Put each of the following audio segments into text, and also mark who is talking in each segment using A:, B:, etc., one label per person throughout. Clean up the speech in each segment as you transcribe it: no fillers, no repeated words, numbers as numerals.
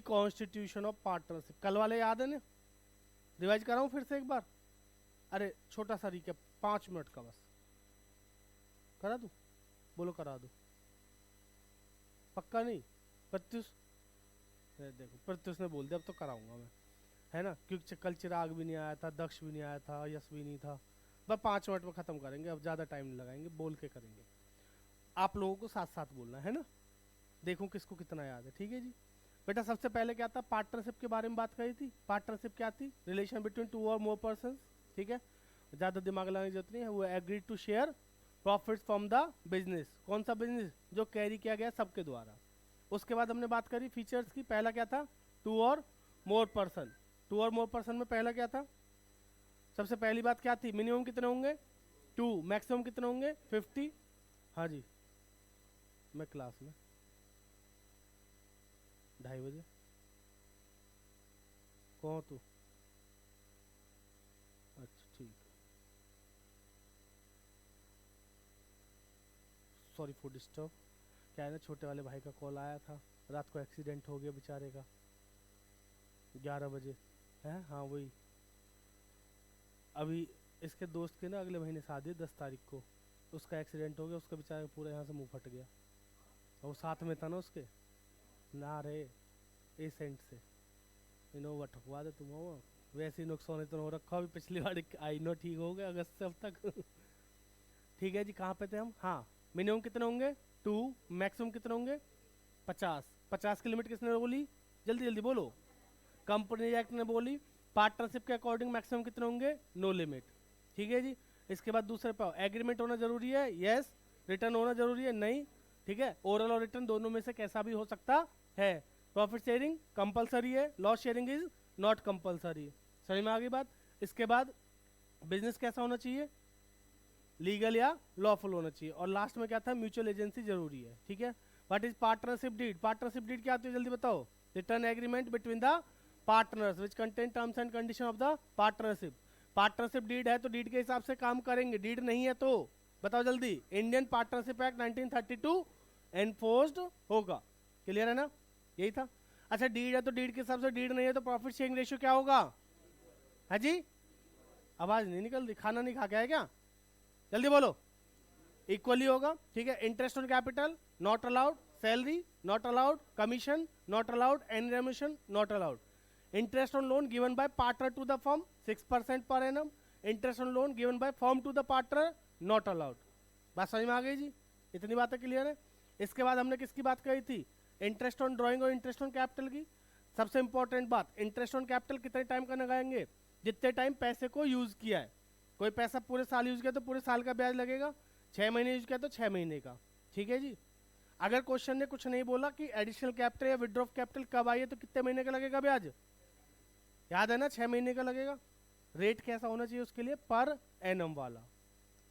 A: Constitution of partnership. कल वाले याद है ना, रिवाइज कराऊं फिर से एक बार? अरे छोटा सा रिकैप 5 मिनट का बस, करा दूं? बोलो करा दूं? पक्का नहीं? प्रत्युष, देखो प्रत्युष ने बोल दिया, अब तो कराऊंगा मैं, है ना, क्योंकि कल चिराग भी नहीं आया था, दक्ष भी नहीं आया था, यश भी नहीं था। बस 5 मिनट में खत्म करेंगे, अब ज्यादा टाइम नहीं लगाएंगे, बोल के करेंगे। आप लोगों को साथ साथ बोलना है ना, देखूं किसको कितना याद है। ठीक है जी बेटा, सबसे पहले क्या था, पार्टनरशिप के बारे में बात करी थी। पार्टनरशिप क्या थी? रिलेशन बिटवीन 2 और मोर पर्सन। ठीक है, ज्यादा दिमाग लगाने की जरूरत नहीं है। वो agree to share profits from the business. कौन सा बिजनेस? जो कैरी किया गया सबके द्वारा। उसके बाद हमने बात करी फीचर्स की। पहला क्या था? 2 और मोर पर्सन। 2 और मोर पर्सन में पहला क्या था? सबसे पहली बात क्या थी? मिनिमम कितने होंगे? 2। मैक्सिमम कितने होंगे? 50। हाँ जी, मैं क्लास में 2:30 बजे। कौन तू? अच्छा ठीक है, सॉरी फॉर डिस्टर्ब। क्या है ना, छोटे वाले भाई का कॉल आया था, रात को एक्सीडेंट हो गया बेचारे का, 11 बजे है। हाँ वही, अभी इसके दोस्त के ना अगले महीने शादी है 10 तारीख को, उसका एक्सीडेंट हो गया, उसका बेचारे पूरा यहाँ से मुंह फट गया। और वो साथ में था ना उसके, ना रे एसेंट से इनोवा ठकवा दे तुम हो। वैसे ही नुकसान इतना हो रखा, अभी पिछली बार आई नो ठीक हो गया अगस्त से अब तक। ठीक है जी, कहाँ पे थे हम? हाँ, मिनिमम कितने होंगे? 2। मैक्सिमम कितने होंगे? 50। 50 की लिमिट किसने बोली? जल्दी जल्दी बोलो। कंपनी एक्ट ने बोली। पार्टनरशिप के अकॉर्डिंग मैक्सिमम कितने होंगे? No limit. ठीक है जी, इसके बाद दूसरे पे एग्रीमेंट होना जरूरी है, यस। रिटर्न होना जरूरी है, नहीं। ठीक है, ओरल और रिटर्न दोनों में से कैसा भी हो सकता है। प्रॉफिट शेयरिंग कंपलसरी है, loss sharing is not compulsory. समझ में आ गई बात? इसके बाद बिजनेस कैसा होना चाहिए? लीगल या लॉफुल होना चाहिए। और लास्ट में क्या था? म्यूचुअल एजेंसी जरूरी है। ठीक है, what is partnership deed? Partnership deed क्या होती है जल्दी बताओ? Return agreement between the partners which contain terms and condition of the partnership. Partnership deed है तो डीड के हिसाब से काम करेंगे, डीड नहीं है तो बताओ जल्दी। इंडियन पार्टनरशिप एक्ट 1932 एनफोर्स्ड होगा। क्लियर है ना? यही था। अच्छा, डीड है तो डीड के हिसाब से, डीड नहीं है तो प्रॉफिट शेयरिंग रेशियो क्या होगा? है जी, आवाज नहीं निकल रही, खाना नहीं खा के आए क्या? जल्दी बोलो। इक्वली होगा। ठीक है, interest on capital not allowed, salary not allowed, commission not allowed, any remuneration not allowed. Interest on loan given by partner to the firm 6% per annum. Interest on loan given by firm to the partner not allowed. बात समझ में आ गई जी? इतनी बातें clear है। इसके बाद हमने किसकी बात कही थी? इंटरेस्ट ऑन ड्रॉइंग और इंटरेस्ट ऑन कैपिटल की। सबसे इंपॉर्टेंट बात, इंटरेस्ट ऑन कैपिटल कितने टाइम का लगाएंगे? जितने टाइम पैसे को यूज किया है। कोई पैसा पूरे साल यूज किया तो पूरे साल का ब्याज लगेगा, 6 महीने यूज किया तो 6 महीने का। ठीक है जी, अगर क्वेश्चन ने कुछ नहीं बोला कि एडिशनल कैपिटल या विड्रॉ ऑफ कैपिटल कब आई है तो कितने महीने का लगेगा ब्याज? याद है ना, 6 महीने का लगेगा। रेट कैसा होना चाहिए उसके लिए? पर एनम वाला।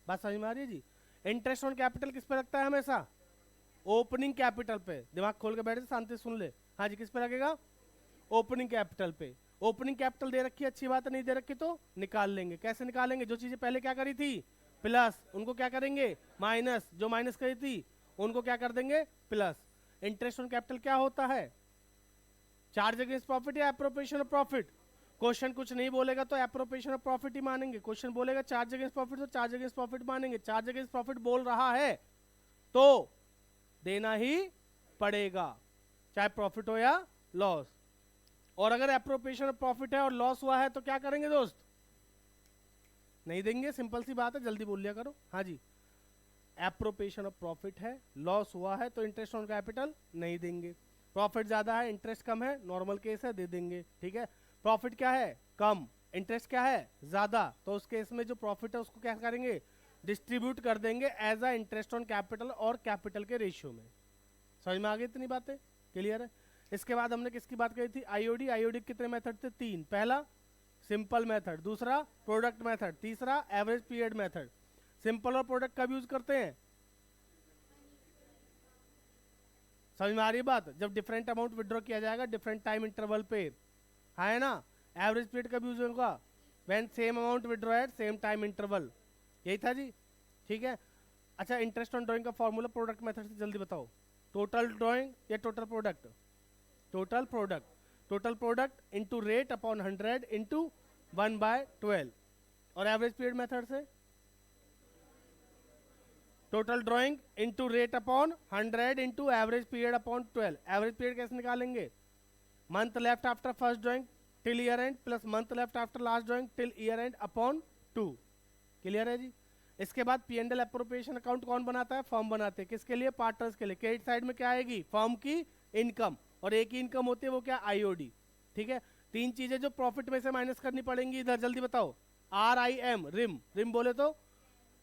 A: बात समझ में आ रही है जी? इंटरेस्ट ऑन कैपिटल किस पे लगता है हमेशा? ओपनिंग कैपिटल पे। दिमाग खोल के बैठे, शांति सुन ले। हाँ जी, किस पे लगेगा? ओपनिंग कैपिटल पे। ओपनिंग कैपिटल दे रखी है, अच्छी बात है, नहीं दे रखी तो निकाल लेंगे। कैसे निकालेंगे? जो चीजें पहले क्या करी थी प्लस, उनको क्या करेंगे? माइनस। जो माइनस करी थी उनको क्या कर देंगे? प्लस। इंटरेस्ट ऑन कैपिटल क्या होता है? चार्ज अगेंस्ट प्रॉफिट या एप्रोप्रिएशन ऑफ प्रॉफिट? क्वेश्चन कुछ नहीं बोलेगा तो एप्रोप्रिएशन ऑफ प्रॉफिट ही मानेंगे। क्वेश्चन बोलेगा चार्ज अगेंस्ट प्रॉफिट तो चार्ज अगेंस्ट प्रॉफिट मानेंगे। चार्ज अगेंस्ट प्रॉफिट बोल रहा है तो देना ही पड़ेगा, चाहे प्रॉफिट हो या लॉस। और अगर एप्रोप्रिएशन ऑफ प्रॉफिट है और लॉस हुआ है तो क्या करेंगे दोस्त? नहीं देंगे, सिंपल सी बात है, जल्दी बोल लिया करो। हाँ जी, एप्रोप्रिएशन ऑफ प्रॉफिट है, लॉस हुआ है तो इंटरेस्ट ऑन कैपिटल नहीं देंगे। प्रॉफिट ज्यादा है, इंटरेस्ट कम है, नॉर्मल केस है, दे देंगे। ठीक है, प्रॉफिट क्या है? कम। इंटरेस्ट क्या है? ज्यादा। तो उस केस में जो प्रॉफिट है उसको क्या करेंगे? डिस्ट्रीब्यूट कर देंगे as a interest on capital और कैपिटल के रेशियो में। समझ में आ गई इतनी बातें? क्लियर है। इसके बाद हमने किसकी बात करी थी? आईओडी। आईओडी कितने मेथड थे? 3। पहला सिंपल मेथड, दूसरा प्रोडक्ट मेथड, तीसरा एवरेज पीरियड मेथड। सिंपल और प्रोडक्ट कब यूज करते हैं? समझ में आ रही है बात? जब डिफरेंट अमाउंट विड्रॉ किया जाएगा डिफरेंट टाइम इंटरवल पे, है ना। एवरेज पीरियड कब यूज होगा? When same amount withdraw at same time interval. यही था जी। ठीक है, अच्छा, इंटरेस्ट ऑन ड्राइंग का फॉर्मूला प्रोडक्ट मेथड से जल्दी बताओ। टोटल ड्राइंग या total product? Total product. Total product into rate upon 100 into 1/12, और एवरेज पीरियड मेथड से total drawing into rate upon 100 into average period upon 12। Average period कैसे निकालेंगे? Month left after first drawing till year and plus month left after last drawing till year and upon 2। Clear है जी? इसके बाद P&L appropriation account कौन बनाता है? Firm बनाते हैं। किसके लिए? पार्टनर्स के लिए। क्रेडिट साइड में क्या आएगी? फर्म की इनकम, और एक ही इनकम होती है, वो क्या? IOD। ठीक है, तीन चीजें जो प्रॉफिट में से माइनस करनी पड़ेंगी इधर, जल्दी बताओ। RIM, रिम, रिम बोले तो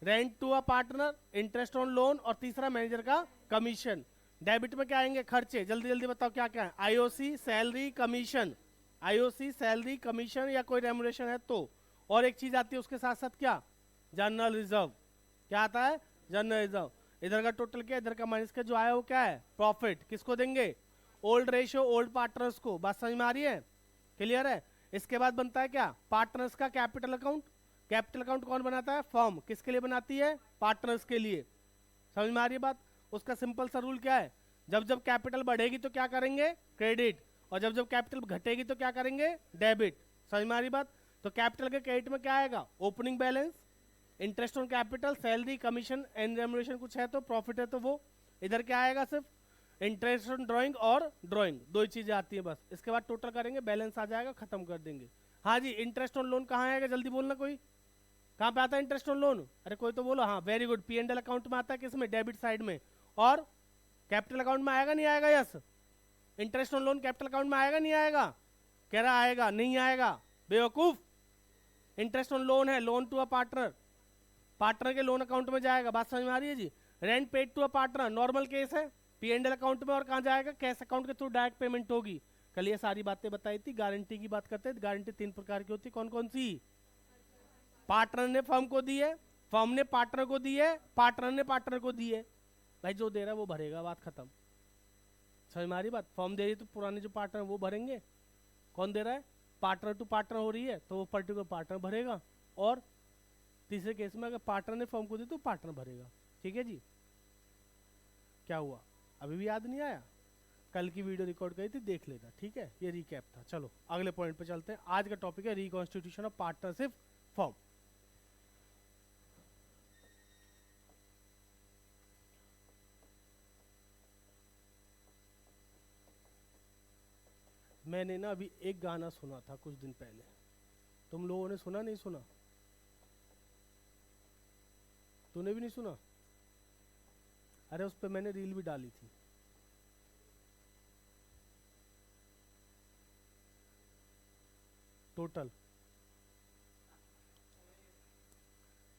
A: rent to a partner, interest on loan, और तीसरा मैनेजर का कमीशन। डेबिट में क्या आएंगे? खर्चे, जल्दी जल्दी बताओ क्या क्या है? IOC, salary, commission. IOC, salary, commission या कोई रेमुनेशन है तो। और एक चीज आती है उसके साथ साथ, क्या? General reserve. क्या आता है? General reserve. इधर का टोटल क्या, इधर का माइनस का जो आया वो क्या है? प्रॉफिट। किसको देंगे? ओल्ड रेशियो, ओल्ड पार्टनर्स को। बात समझ में आ रही है? क्लियर है? इसके बाद बनता है क्या? पार्टनर्स का कैपिटल अकाउंट। कैपिटल अकाउंट कौन बनाता है? फर्म। किसके लिए बनाती है? पार्टनर्स के लिए। समझ में आ रही है बात? उसका सिंपल सा रूल क्या है? जब जब कैपिटल बढ़ेगी तो क्या करेंगे? क्रेडिट, और जब जब कैपिटल घटेगी तो क्या करेंगे? डेबिट। समझ में आ रही बात? तो कैपिटल के क्रेडिट में क्या आएगा? Opening balance, interest on capital, salary, commission and remuneration कुछ है तो, प्रॉफिट है तो वो। इधर क्या आएगा? सिर्फ इंटरेस्ट ऑन ड्राइंग और ड्राइंग, दो ही चीजें आती है बस। इसके बाद टोटल करेंगे, बैलेंस आ जाएगा, खत्म कर देंगे। हाँ जी, इंटरेस्ट ऑन लोन कहाँ आएगा? जल्दी बोलना कोई। कहाँ पे आता है इंटरेस्ट ऑन लोन? अरे कोई तो बोलो। हाँ, वेरी गुड, P&L अकाउंट में आता है। किसमें? डेबिट साइड में। और कैपिटल अकाउंट में आएगा नहीं आएगा? Yes, interest on loan capital account में आएगा नहीं आएगा? कह रहा आएगा, नहीं आएगा बेवकूफ। इंटरेस्ट ऑन लोन है, loan to a partner, partner के लोन अकाउंट में जाएगा। बात समझ में आ रही है जी? Rent paid to a partner, normal case है, P&L अकाउंट में। और कहाँ जाएगा? कैश अकाउंट के थ्रू डायरेक्ट पेमेंट होगी। कल ये सारी बातें बताई थी। गारंटी की बात करते हैं। गारंटी 3 प्रकार की होती है। कौन कौन सी? पार्टनर ने फर्म को दी है, फर्म ने पार्टनर को दी है, पार्टनर ने पार्टनर को दी है। भाई जो दे रहा है वो भरेगा, बात खत्म। समझ में आ रही बात? फर्म दे रही तो पुराने जो पार्टनर वो भरेंगे। कौन दे रहा है? पार्टनर टू पार्टनर हो रही है तो वो पर्टिकुलर पार्टनर भरेगा। और तीसरे केस में अगर पार्टनर ने फर्म को दी तो पार्टनर भरेगा। ठीक है जी? क्या हुआ? अभी भी याद नहीं आया? कल की वीडियो रिकॉर्ड करी थी, देख लेना। ठीक है, ये रिकैप था। चलो अगले पॉइंट पे चलते हैं। आज का टॉपिक है रिकॉन्स्टिट्यूशन ऑफ पार्टनरशिप फॉर्म। मैंने ना अभी एक गाना सुना था कुछ दिन पहले, तुम लोगों ने सुना नहीं सुना? तूने भी नहीं सुना? अरे उस पर मैंने रील भी डाली थी। टोटल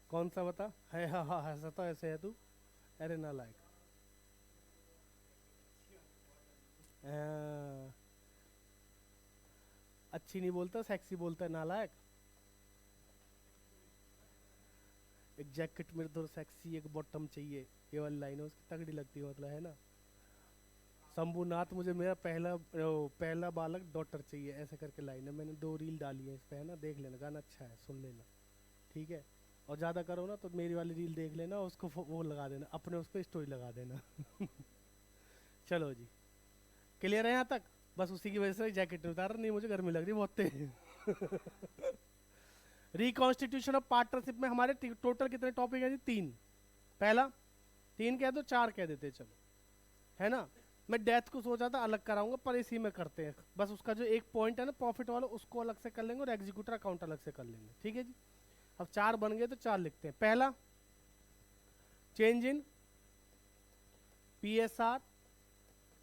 A: कौन सा बता? है, हाँ हाँ, ऐसा तो ऐसे है तू। अरे ना लायक। अच्छी नहीं बोलता, सेक्सी बोलता है, नालायक। एक जैकेट मेरे तो सेक्सी, एक बॉटम चाहिए, ये वाली लाइन है उसकी, तगड़ी लगती है, मतलब है ना। शंभुनाथ, मुझे मेरा पहला बालक डॉटर चाहिए, ऐसे करके लाइन है। मैंने 2 रील डाली है इस पे, है ना, देख लेना, गाना अच्छा है, सुन लेना। ठीक है? और ज़्यादा करो ना तो मेरी वाली रील देख लेना, उसको वो लगा देना, अपने उस पर स्टोरी लगा देना। चलो जी, क्लियर है यहाँ तक? बस उसी की वजह से जैकेट नहीं उतार, नहीं मुझे गर्मी लग रही बहुत तेज। रिकॉन्स्टिट्यूशन ऑफ पार्टनरशिप में हमारे टोटल कितने टॉपिक हैं जी? 3। पहला 3 कह दो, 4 कह देते, चलो, है ना। मैं डेथ को सोचा था अलग कराऊंगा, पर इसी में करते हैं। बस उसका जो एक पॉइंट है ना प्रॉफिट वाला, उसको अलग से कर लेंगे, और एग्जीक्यूटर अकाउंट अलग से कर लेंगे। ठीक है जी? अब 4 बन गए तो 4 लिखते हैं। पहला, चेंज इन PSR।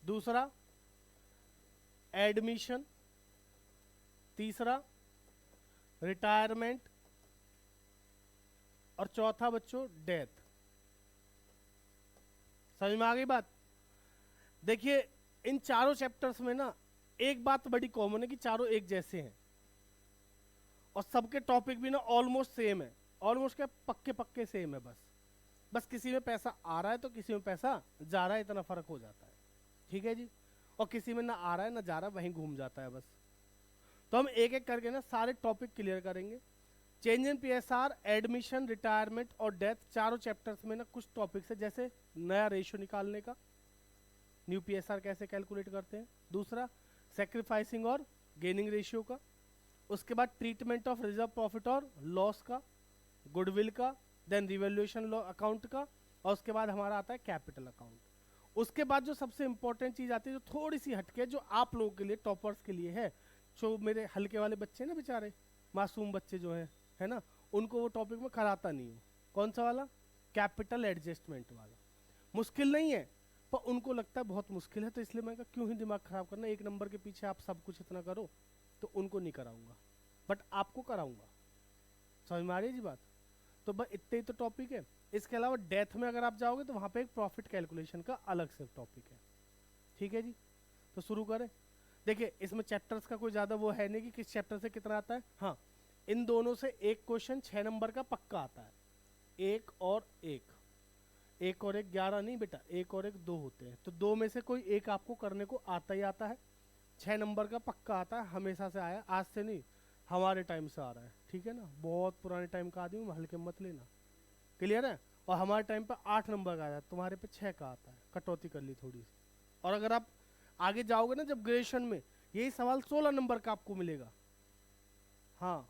A: दूसरा, एडमिशन। तीसरा, रिटायरमेंट। और चौथा बच्चों, डेथ। समझ में आ गई बात? देखिए, इन चारों चैप्टर्स में ना एक बात बड़ी कॉमन है कि चारों एक जैसे हैं, और सबके टॉपिक भी ना ऑलमोस्ट सेम है। ऑलमोस्ट क्या, पक्के पक्के सेम है। बस किसी में पैसा आ रहा है तो किसी में पैसा जा रहा है, इतना फर्क हो जाता है। ठीक है जी? और किसी में ना आ रहा है ना जा रहा है, वहीं घूम जाता है बस। तो हम एक एक करके ना सारे टॉपिक क्लियर करेंगे। Change in PSR, admission, retirement और डेथ, चारों चैप्टर्स में ना कुछ टॉपिक्स है, जैसे नया रेशियो निकालने का, न्यू PSR कैसे कैलकुलेट करते हैं। दूसरा, सेक्रीफाइसिंग और गेनिंग रेशियो का, उसके बाद ट्रीटमेंट ऑफ रिजर्व प्रॉफिट और लॉस का, गुडविल का, देन रिवैल्यूएशन अकाउंट का, और उसके बाद हमारा आता है कैपिटल अकाउंट। उसके बाद जो सबसे इंपॉर्टेंट चीज आती है जो थोड़ी सी हटके, जो आप लोगों के लिए, टॉपर्स के लिए है, जो मेरे हल्के वाले बच्चे ना बेचारे मासूम बच्चे जो हैं, है ना, उनको वो टॉपिक में कराता नहीं हो। कौन सा वाला? कैपिटल एडजस्टमेंट वाला। मुश्किल नहीं है, पर उनको लगता है बहुत मुश्किल है, तो इसलिए मैं कहा क्यों ही दिमाग खराब करना, एक नंबर के पीछे आप सब कुछ इतना करो, तो उनको नहीं कराऊंगा, बट आपको कराऊंगा। समझ में आ रही है जी बात? तो बस इतने ही तो टॉपिक है। इसके अलावा डेथ में अगर आप जाओगे तो वहां पे एक प्रॉफिट कैलकुलेशन का अलग से टॉपिक है। ठीक है जी, तो शुरू करें। देखिए इसमें चैप्टर्स का कोई ज्यादा वो है नहीं कि किस चैप्टर से कितना आता है। हाँ, इन दोनों से एक क्वेश्चन 6 नंबर का पक्का आता है, एक और एक 11 नहीं बेटा, एक और एक 2 होते हैं, तो 2 में से कोई एक आपको करने को आता ही आता है। 6 नंबर का पक्का आता है, हमेशा से आया, आज से नहीं, हमारे टाइम से आ रहा है। ठीक है ना, बहुत पुराने टाइम का आदमी, हल्के मत लेना, क्लियर है। और हमारे टाइम पे 8 नंबर का आया है, तुम्हारे पे 6 का आता है, कटौती कर ली थोड़ी सी। और अगर आप आगे जाओगे ना, जब ग्रेजुएशन में, यही सवाल 16 नंबर का आपको मिलेगा। हाँ,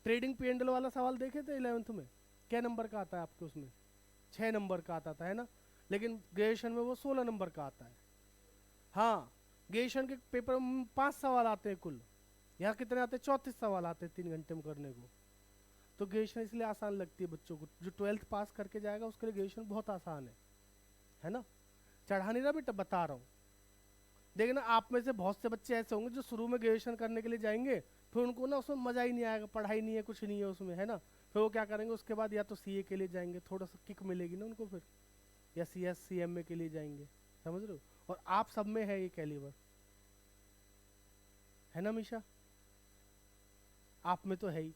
A: ट्रेडिंग पी एंड एल वाला सवाल देखे थे 11th में, क्या नंबर का आता है आपके उसमें? 6 नंबर का आता था, है ना, लेकिन ग्रेजुएशन में वो 16 नंबर का आता है। हाँ, ग्रेजुएशन के पेपर में 5 सवाल आते हैं कुल, यहाँ कितने आते हैं? 34 सवाल आते हैं 3 घंटे में करने को। तो ग्रेजुएशन इसलिए आसान लगती है बच्चों को, जो 12th पास करके जाएगा उसके लिए ग्रेजुएशन बहुत आसान है ना। चढ़ा नहीं रहा बेटा, बता रहा हूँ। देखना आप में से बहुत से बच्चे ऐसे होंगे जो शुरू में ग्रेजुएशन करने के लिए जाएंगे, फिर उनको ना उसमें मजा ही नहीं आएगा, पढ़ाई नहीं है, कुछ नहीं है उसमें, है ना। फिर वो क्या करेंगे उसके बाद, या तो सीए के लिए जाएंगे, थोड़ा सा किक मिलेगी ना उनको फिर, या सीएस सीएमए के लिए जाएंगे, समझ रहे हो। और आप सब में है ये कैलिबर, है ना मीशा, आप में तो है ही।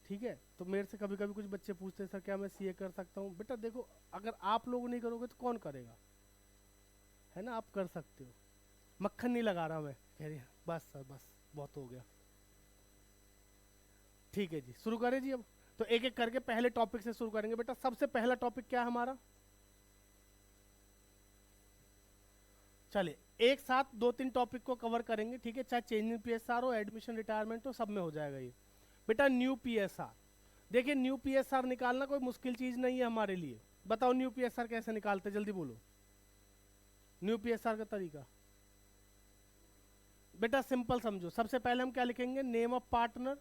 A: ठीक है, तो मेरे से कभी कभी कुछ बच्चे पूछते हैं सर क्या मैं सीए कर सकता हूँ? बेटा देखो, अगर आप लोग नहीं करोगे तो कौन करेगा, है ना, आप कर सकते हो। मक्खन नहीं लगा रहा मैं, कह रही बस सर बस बहुत हो गया। ठीक है जी, शुरू करें जी अब। तो एक एक करके पहले टॉपिक से शुरू करेंगे बेटा। सबसे पहला टॉपिक क्या है हमारा? चलिए एक साथ 2-3 टॉपिक को कवर करेंगे, ठीक है, चाहे चेंज इन पीएसआर हो, एडमिशन रिटायरमेंट हो, सब में हो जाएगा ये। बेटा न्यू पीएसआर, देखिए न्यू पीएसआर निकालना कोई मुश्किल चीज नहीं है हमारे लिए। बताओ न्यू पीएसआर कैसे निकालते, जल्दी बोलो। न्यू पीएसआर का तरीका बेटा सिंपल समझो। सबसे पहले हम क्या लिखेंगे? Name of partner,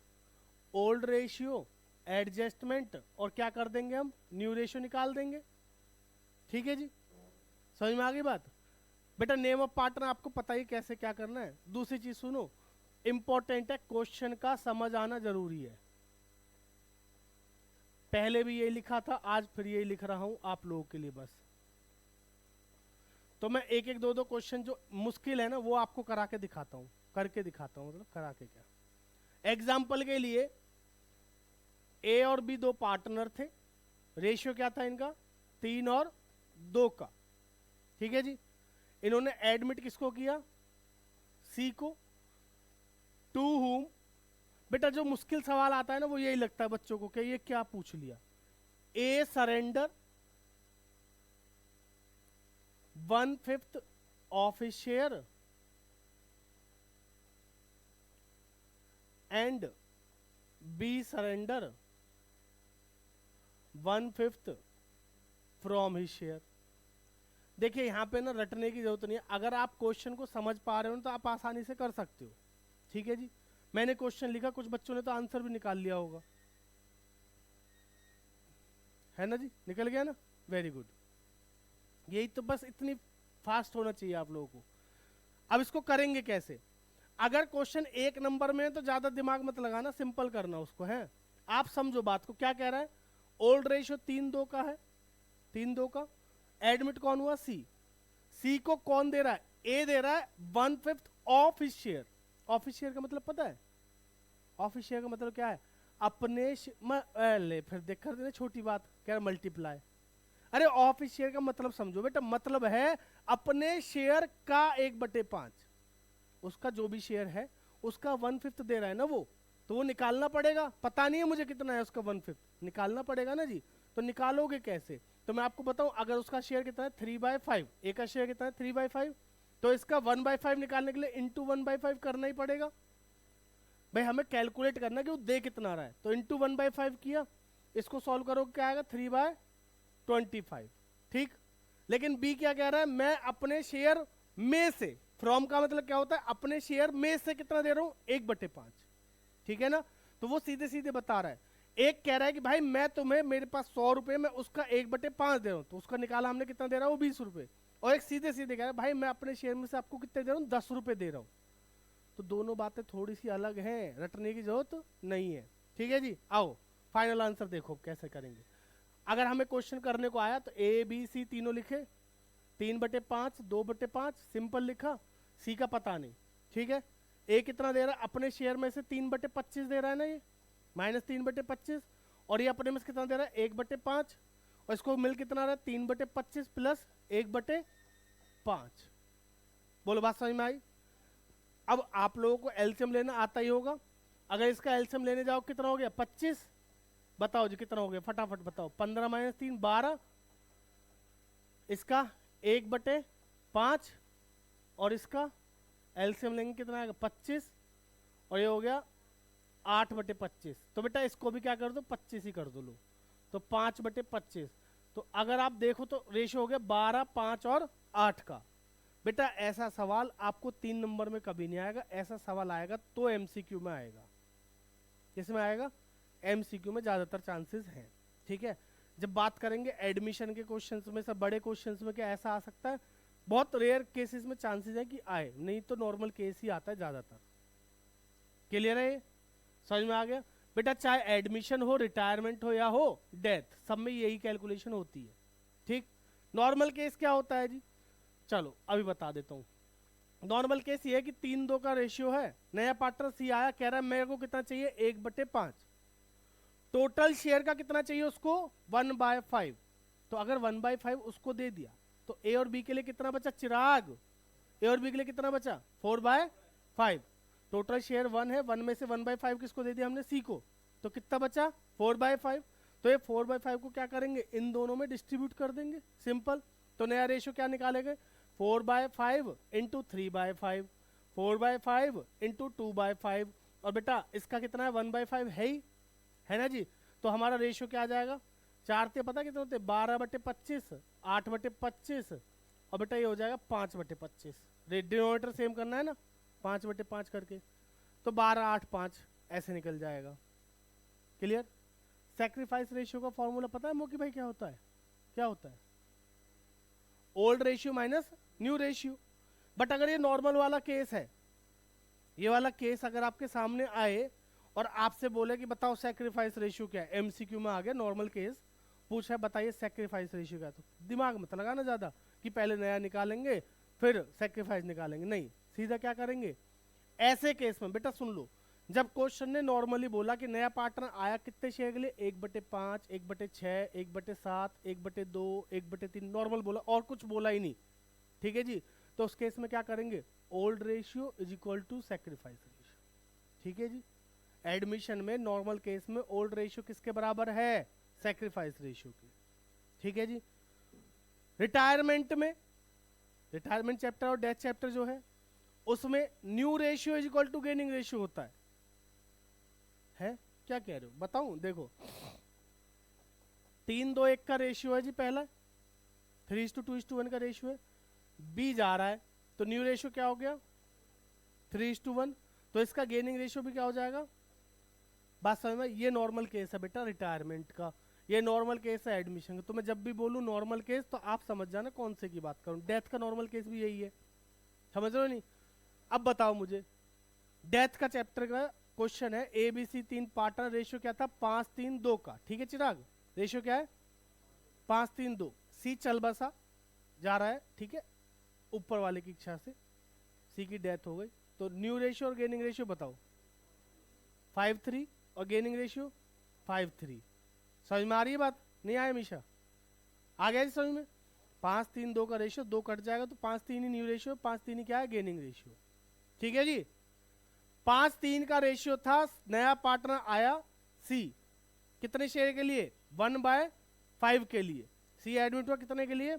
A: old ratio, adjustment, और क्या कर देंगे हम? न्यू रेशियो निकाल देंगे। ठीक है जी, समझ में आ गई बात? बेटा नेम ऑफ पार्टनर आपको पता ही कैसे क्या करना है। दूसरी चीज सुनो, इंपॉर्टेंट है, क्वेश्चन का समझ आना जरूरी है। पहले भी यही लिखा था, आज फिर यही लिख रहा हूं आप लोगों के लिए बस। तो मैं एक एक 2-2 क्वेश्चन जो मुश्किल है ना वो आपको करा के दिखाता हूं, करके दिखाता हूं, मतलब करा के क्या। एग्जाम्पल के लिए ए और बी 2 पार्टनर थे, रेशियो क्या था इनका? 3 और 2 का। ठीक है जी, इन्होंने एडमिट किसको किया? सी को। टू हुम, बेटा जो मुश्किल सवाल आता है ना वो यही लगता है बच्चों को कि ये क्या पूछ लिया। A surrender 1/5 of his share and B surrender 1/5 from his share. देखिए यहाँ पे ना रटने की जरूरत नहीं है, अगर आप क्वेश्चन को समझ पा रहे हो तो आप आसानी से कर सकते हो। ठीक है जी, मैंने क्वेश्चन लिखा, कुछ बच्चों ने तो आंसर भी निकाल लिया होगा, है ना जी, निकल गया ना, वेरी गुड। यही तो, बस इतनी फास्ट होना चाहिए आप लोगों को। अब इसको करेंगे कैसे? अगर क्वेश्चन 1 नंबर में है तो ज्यादा दिमाग मत लगाना, सिंपल करना उसको, है। आप समझो बात को, क्या कह रहा है? ओल्ड रेशियो 3/2 का है, 3/2 का। एडमिट कौन हुआ? सी। सी को कौन दे रहा है? ए दे रहा है 1/5 of his share. Of his share का मतलब पता है? ऑफ हिज शेयर का मतलब क्या है? अपने ले फिर देख कर देना, छोटी बात कह रहा मल्टीप्लाई। अरे ऑफ हिज शेयर का मतलब समझो बेटा, मतलब है अपने शेयर का 1/5, उसका जो भी शेयर है उसका 1/5 दे रहा है ना वो, तो वो निकालना पड़ेगा। पता नहीं है मुझे कितना है उसका 1/5, निकालना पड़ेगा ना जी। तो निकालोगे कैसे? तो मैं आपको बताऊं, अगर उसका शेयर कितना है 3/5, ए का शेयर कितना है 3/5, तो इसका 1/5 निकालने के लिए इंटू 1/5 करना ही पड़ेगा भाई, हमें कैलकुलेट करना कि वो दे कितना रहा है। तो इंटू 1/5 किया, इसको सॉल्व करो क्या आएगा 3/25। ठीक, लेकिन बी क्या कह रहा है, मैं अपने शेयर में से, फ्रॉम का मतलब क्या होता है, अपने शेयर में से कितना दे रहा हूं 1/5। ठीक है ना, तो वो सीधे सीधे बता रहा है। एक कह रहा है कि भाई मैं तुम्हें, मेरे पास 100 रुपए में उसका 1/5 दे रहा हूं, तो उसका निकाला हमने कितना दे रहा है वो 20 रुपए। और एक सीधे सीधे कह रहा है भाई मैं अपने शेयर में से आपको कितने दे रहा हूँ 10 रुपए दे रहा हूँ। तो दोनों बातें थोड़ी सी अलग हैं, रटने की जरूरत नहीं है। ठीक है जी, आओ फाइनल आंसर देखो कैसे करेंगे। अगर हमें क्वेश्चन करने को आया तो ए बी सी तीनों लिखे, 3/5 2/5 सिंपल लिखा, सी का पता नहीं। ठीक है, ए कितना दे रहा है, अपने शेयर में से 3/25 दे रहा है ना ये, -3/25, और ये अपने में से कितना दे रहा है 1/5, और इसको मिल कितना रहा है 3/25 प्लस 1/5। बोलो बात समझ में आई। अब आप लोगों को एलसीएम लेना आता ही होगा, अगर इसका एलसीएम लेने जाओ कितना हो गया 25, बताओ जी कितना हो गया फटाफट बताओ, 15 - 3 12, इसका 1/5, और इसका एलसीएम लेंगे कितना आएगा 25, और ये हो गया 8/25। तो बेटा इसको भी क्या कर दो 25 ही कर दो, लो तो 5/25। तो अगर आप देखो तो रेशियो हो गया 12, 5 और 8 का। बेटा ऐसा सवाल आपको 3 नंबर में कभी नहीं आएगा, ऐसा सवाल आएगा तो एमसीक्यू में आएगा। किसमें आएगा, एमसीक्यू में ज्यादातर चांसेस हैं। ठीक है, जब बात करेंगे एडमिशन के क्वेश्चंस में, सब बड़े क्वेश्चंस में क्या ऐसा आ सकता है, बहुत रेयर केसेस में चांसेस है कि आए, नहीं तो नॉर्मल केस ही आता है ज्यादातर। क्लियर है, समझ में आ गया। बेटा चाहे एडमिशन हो, रिटायरमेंट हो या हो डेथ, सब में यही कैलकुलेशन होती है। ठीक, नॉर्मल केस क्या होता है जी, चलो अभी बता देता हूँ। नॉर्मल केस ये है कि 3-2 का रेशियो है, नया पार्टनर सी आया, कह रहा है मेरे को कितना चाहिए 1/5, टोटल शेयर का कितना चाहिए उसको 1/5। तो अगर 1/5 उसको दे दिया तो ए और बी के लिए कितना बचा चिराग, ए और बी के लिए कितना बचा 4/5। टोटल शेयर 1 है, 1 में से 1/5 किसको दे दिया हमने सी को, तो कितना बचा 4/5। तो ये 4/5 को क्या करेंगे इन दोनों में डिस्ट्रीब्यूट कर देंगे, सिंपल। तो नया रेशियो क्या निकालेंगे 4/5 इंटू 3/5, 4/5 इंटू 2/5, और बेटा इसका कितना है 1/5 है ना जी। तो हमारा रेशियो क्या आ जाएगा, 4 ते पता कितने होते 12/25, 8/25, और बेटा ये हो जाएगा 5/25। डिनोमिनेटर सेम करना है ना, 5/5 करके, तो 12, 8, 5 ऐसे निकल जाएगा। क्लियर। सैक्रिफाइस रेशियो का फॉर्मूला पता है मोकी भाई क्या होता है, क्या होता है old ratio minus new ratio. But अगर ये नॉर्मल वाला केस है, ये वाला केस अगर आपके सामने आए और आपसे बोले कि बताओ सैक्रिफाइस रेशियो क्या है, एमसीक्यू में आ गया नॉर्मल केस, पूछा है बताइए सैक्रिफाइस रेशियो क्या है, तो दिमाग मत लगाना ज्यादा कि पहले नया निकालेंगे फिर सैक्रिफाइस निकालेंगे, नहीं सीधा क्या करेंगे। ऐसे केस में बेटा सुन लो, जब क्वेश्चन ने नॉर्मली बोला कि नया पार्टनर आया कितने शेयर के लिए 1/5, 1/6, 1/7, 1/2, 1/3, नॉर्मल बोला और कुछ बोला ही नहीं। ठीक है जी, तो उस केस में क्या करेंगे old ratio is equal to sacrifice ratio. ठीक है जी, एडमिशन में नॉर्मल केस में ओल्ड रेशियो किसके बराबर है सैक्रिफाइस रेशियो के। ठीक है जी, रिटायरमेंट में, रिटायरमेंट चैप्टर और डेथ चैप्टर जो है उसमें new ratio is equal to gaining ratio होता है क्या कह रहे हो बताऊं, देखो 3-2-1 का रेशियो है जी पहला, 3:2:1 का रेशियो है, बी जा रहा है तो न्यू रेशियो क्या हो गया 3:1, तो इसका गेनिंग रेशियो भी क्या हो जाएगा। बात समझ में, ये नॉर्मल केस है बेटा रिटायरमेंट का, ये नॉर्मल केस है एडमिशन का। तो मैं जब भी बोलूं नॉर्मल केस तो आप समझ जाना कौन से की बात करूं, डेथ का नॉर्मल केस भी यही है, समझ रहे हो नहीं। अब बताओ मुझे, डेथ का चैप्टर का क्वेश्चन है, A B C 3 partner, ratio क्या था 5-3-2 का। ठीक है चिराग, रेशियो क्या है 5-3-2, सी चल बसा जा रहा है, ठीक है ऊपर वाले की इच्छा से सी की डेथ हो गई, तो न्यू रेशियो और गेनिंग रेशियो बताओ 5-3 और गेनिंग रेशियो 5-3। समझ में आ रही है बात, नहीं आया हमेशा आ गया जी समझ में। 5-3-2 का रेशियो 2 कट जाएगा तो 5-3 ही न्यू रेशियो, 5-3 ही क्या है गेनिंग रेशियो। ठीक है जी, 5-3 का रेशियो था, नया पार्टनर आया सी कितने शेयर के लिए 1/5 के लिए, सी एडमिट हुआ कितने के लिए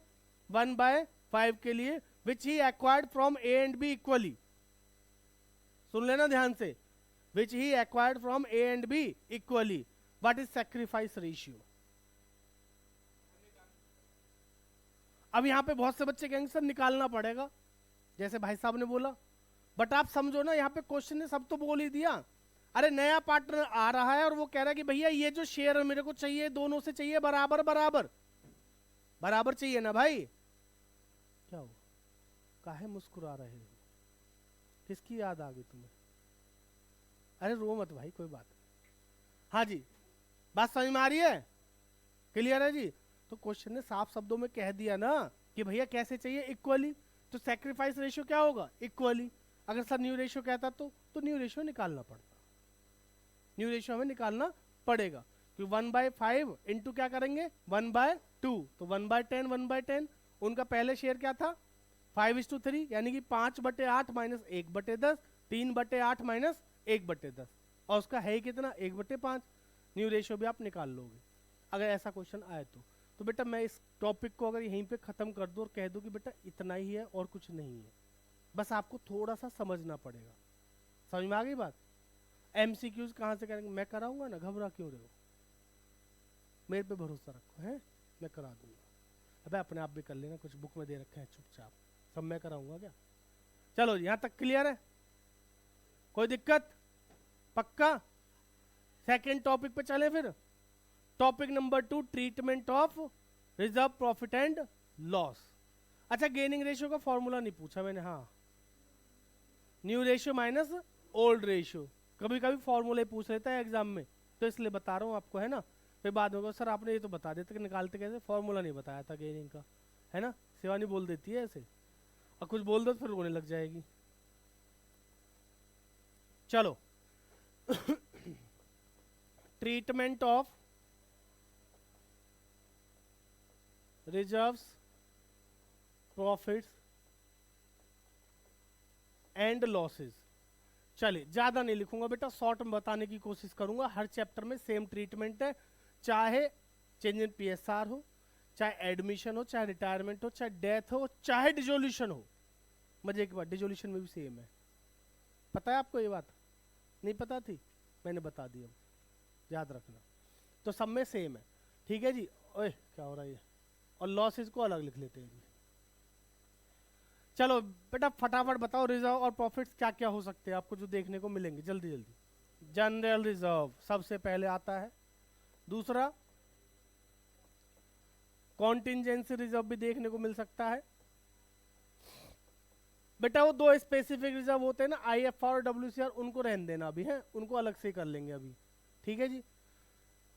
A: 1/5 के लिए, which he acquired from A and B equally, सुन लेना ध्यान से, which he acquired from A and B equally, what is sacrifice ratio. अब यहां पे बहुत से बच्चे कहेंगे सर निकालना पड़ेगा, जैसे भाई साहब ने बोला, बट आप समझो ना यहाँ पे क्वेश्चन ने सब तो बोल ही दिया। अरे नया पार्टनर आ रहा है और वो कह रहा है कि भैया ये जो शेयर मेरे को चाहिए दोनों से चाहिए बराबर बराबर, बराबर चाहिए ना भाई। क्या हो, काहे मुस्कुरा रहे हो, किसकी याद आ गई तुम्हें? अरे रो मत भाई, कोई बात। हाँ जी, बात समझ में आ रही है, क्लियर है जी। तो क्वेश्चन ने साफ शब्दों में कह दिया ना कि भैया कैसे चाहिए, इक्वली, तो सैक्रिफाइस रेशियो क्या होगा, इक्वली। अगर सर न्यू रेशियो कहता तो न्यू रेशियो निकालना पड़ता, न्यू रेशियो हमें निकालना पड़ेगा, क्योंकि 1/5 इंटू क्या करेंगे 1/2, तो 1/10 1/10। उनका पहले शेयर क्या था 5:3, यानी कि 5/8 माइनस 1/10, 3/8 माइनस 1/10, और उसका है ही कितना 1/5। न्यू रेशियो भी आप निकाल लोगे अगर ऐसा क्वेश्चन आए तो बेटा मैं इस टॉपिक को अगर यहीं पे खत्म कर दूं और कह दूं कि बेटा इतना ही है और कुछ नहीं है, बस आपको थोड़ा सा समझना पड़ेगा। समझ में आ गई बात? एमसीक्यूज कहाँ से करेंगे, मैं कराऊंगा ना, घबरा क्यों रहे हो, मेरे पे भरोसा रखो, है मैं करा दूंगा। अबे अपने आप भी कर लेना, कुछ बुक में दे रखे हैं चुपचाप, सब मैं कराऊंगा क्या। चलो यहाँ तक क्लियर है, कोई दिक्कत, पक्का। सेकेंड टॉपिक पे चले फिर, topic number 2, treatment of reserve profit and loss. अच्छा गेनिंग रेशियो का फॉर्मूला नहीं पूछा मैंने, हाँ new ratio minus old ratio, कभी कभी फॉर्मूले पूछ लेता है एग्जाम में, तो इसलिए बता रहा हूँ आपको, है ना। फिर बाद में सर आपने ये तो बता देते कि निकालते कैसे, फॉर्मूला नहीं बताया था गेनिंग का, है ना। शिवानी बोल देती है ऐसे, और कुछ बोल दो तो फिर रोने लग जाएगी। चलो treatment of reserves profits and losses. चलिए ज्यादा नहीं लिखूंगा बेटा, शॉर्ट में बताने की कोशिश करूंगा। हर चैप्टर में सेम ट्रीटमेंट है, चाहे चेंज इन पीएसआर हो, चाहे एडमिशन हो, चाहे रिटायरमेंट हो, चाहे डेथ हो, चाहे डिजोल्यूशन हो। मजे की बात डिजोल्यूशन में भी सेम है, पता है आपको ये बात? नहीं पता थी, मैंने बता दी, अब याद रखना। तो सब में सेम है, ठीक है जी। ओए क्या हो रहा है, और लॉसेस को अलग लिख लेते हैं जी। चलो बेटा फटाफट बताओ रिजर्व और प्रॉफिट्स क्या क्या हो सकते हैं आपको जो देखने को मिलेंगे, जल्दी जल्दी। जनरल रिजर्व सबसे पहले आता है, दूसरा कॉन्टिंजेंसी रिजर्व भी देखने को मिल सकता है। बेटा वो दो स्पेसिफिक रिजर्व होते हैं ना, आईएफआर और डब्ल्यूसीआर, उनको रहने देना अभी, है उनको अलग से कर लेंगे अभी, ठीक है जी।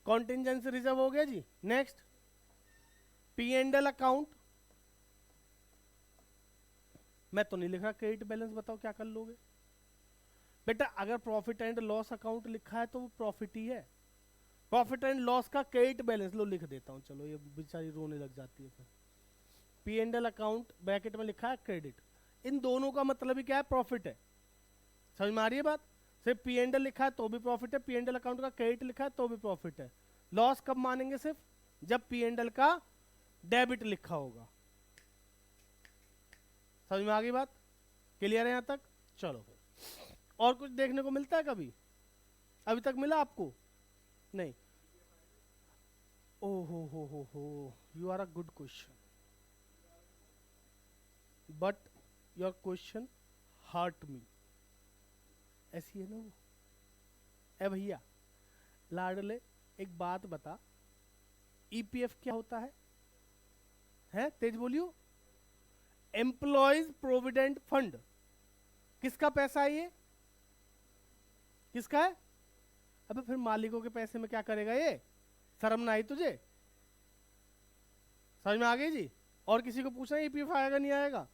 A: कॉन्टिंजेंसी रिजर्व हो गया जी। नेक्स्ट P&L अकाउंट, मैं तो नहीं लिख रहा क्रेडिट बैलेंस, बताओ क्या कर लोगे बेटा। अगर प्रॉफिट एंड लॉस अकाउंट लिखा है तो वो प्रॉफिट ही है, प्रॉफिट एंड लॉस का क्रेडिट बैलेंस लो लिख देता हूं, चलो ये बेचारी रोने लग जाती है फिर। P&L अकाउंट ब्रैकेट में लिखा है क्रेडिट, इन दोनों का मतलब ही क्या है, प्रॉफिट है। समझ में आ रही है बात? सिर्फ P&L लिखा है तो भी प्रॉफिट है, P&L अकाउंट का क्रेडिट लिखा है तो भी प्रॉफिट है। लॉस कब मानेंगे, सिर्फ जब P&L का डेबिट लिखा होगा। समझ में आ गई बात, क्लियर है यहाँ तक? चलो फिर और कुछ देखने को मिलता है कभी, अभी तक मिला आपको? नहीं। ओ हो, you are a good question, but your question hurt me. ऐसी है ना वो। ए भैया लाडले एक बात बता, ईपीएफ क्या होता है तेज बोलियो। एम्प्लॉयज प्रोविडेंट फंड, किसका पैसा है ये, किसका है? अबे फिर मालिकों के पैसे में क्या करेगा ये, शर्म ना आई तुझे? समझ में आ गई जी। और किसी को पूछना ईपीएफ आएगा नहीं आएगा?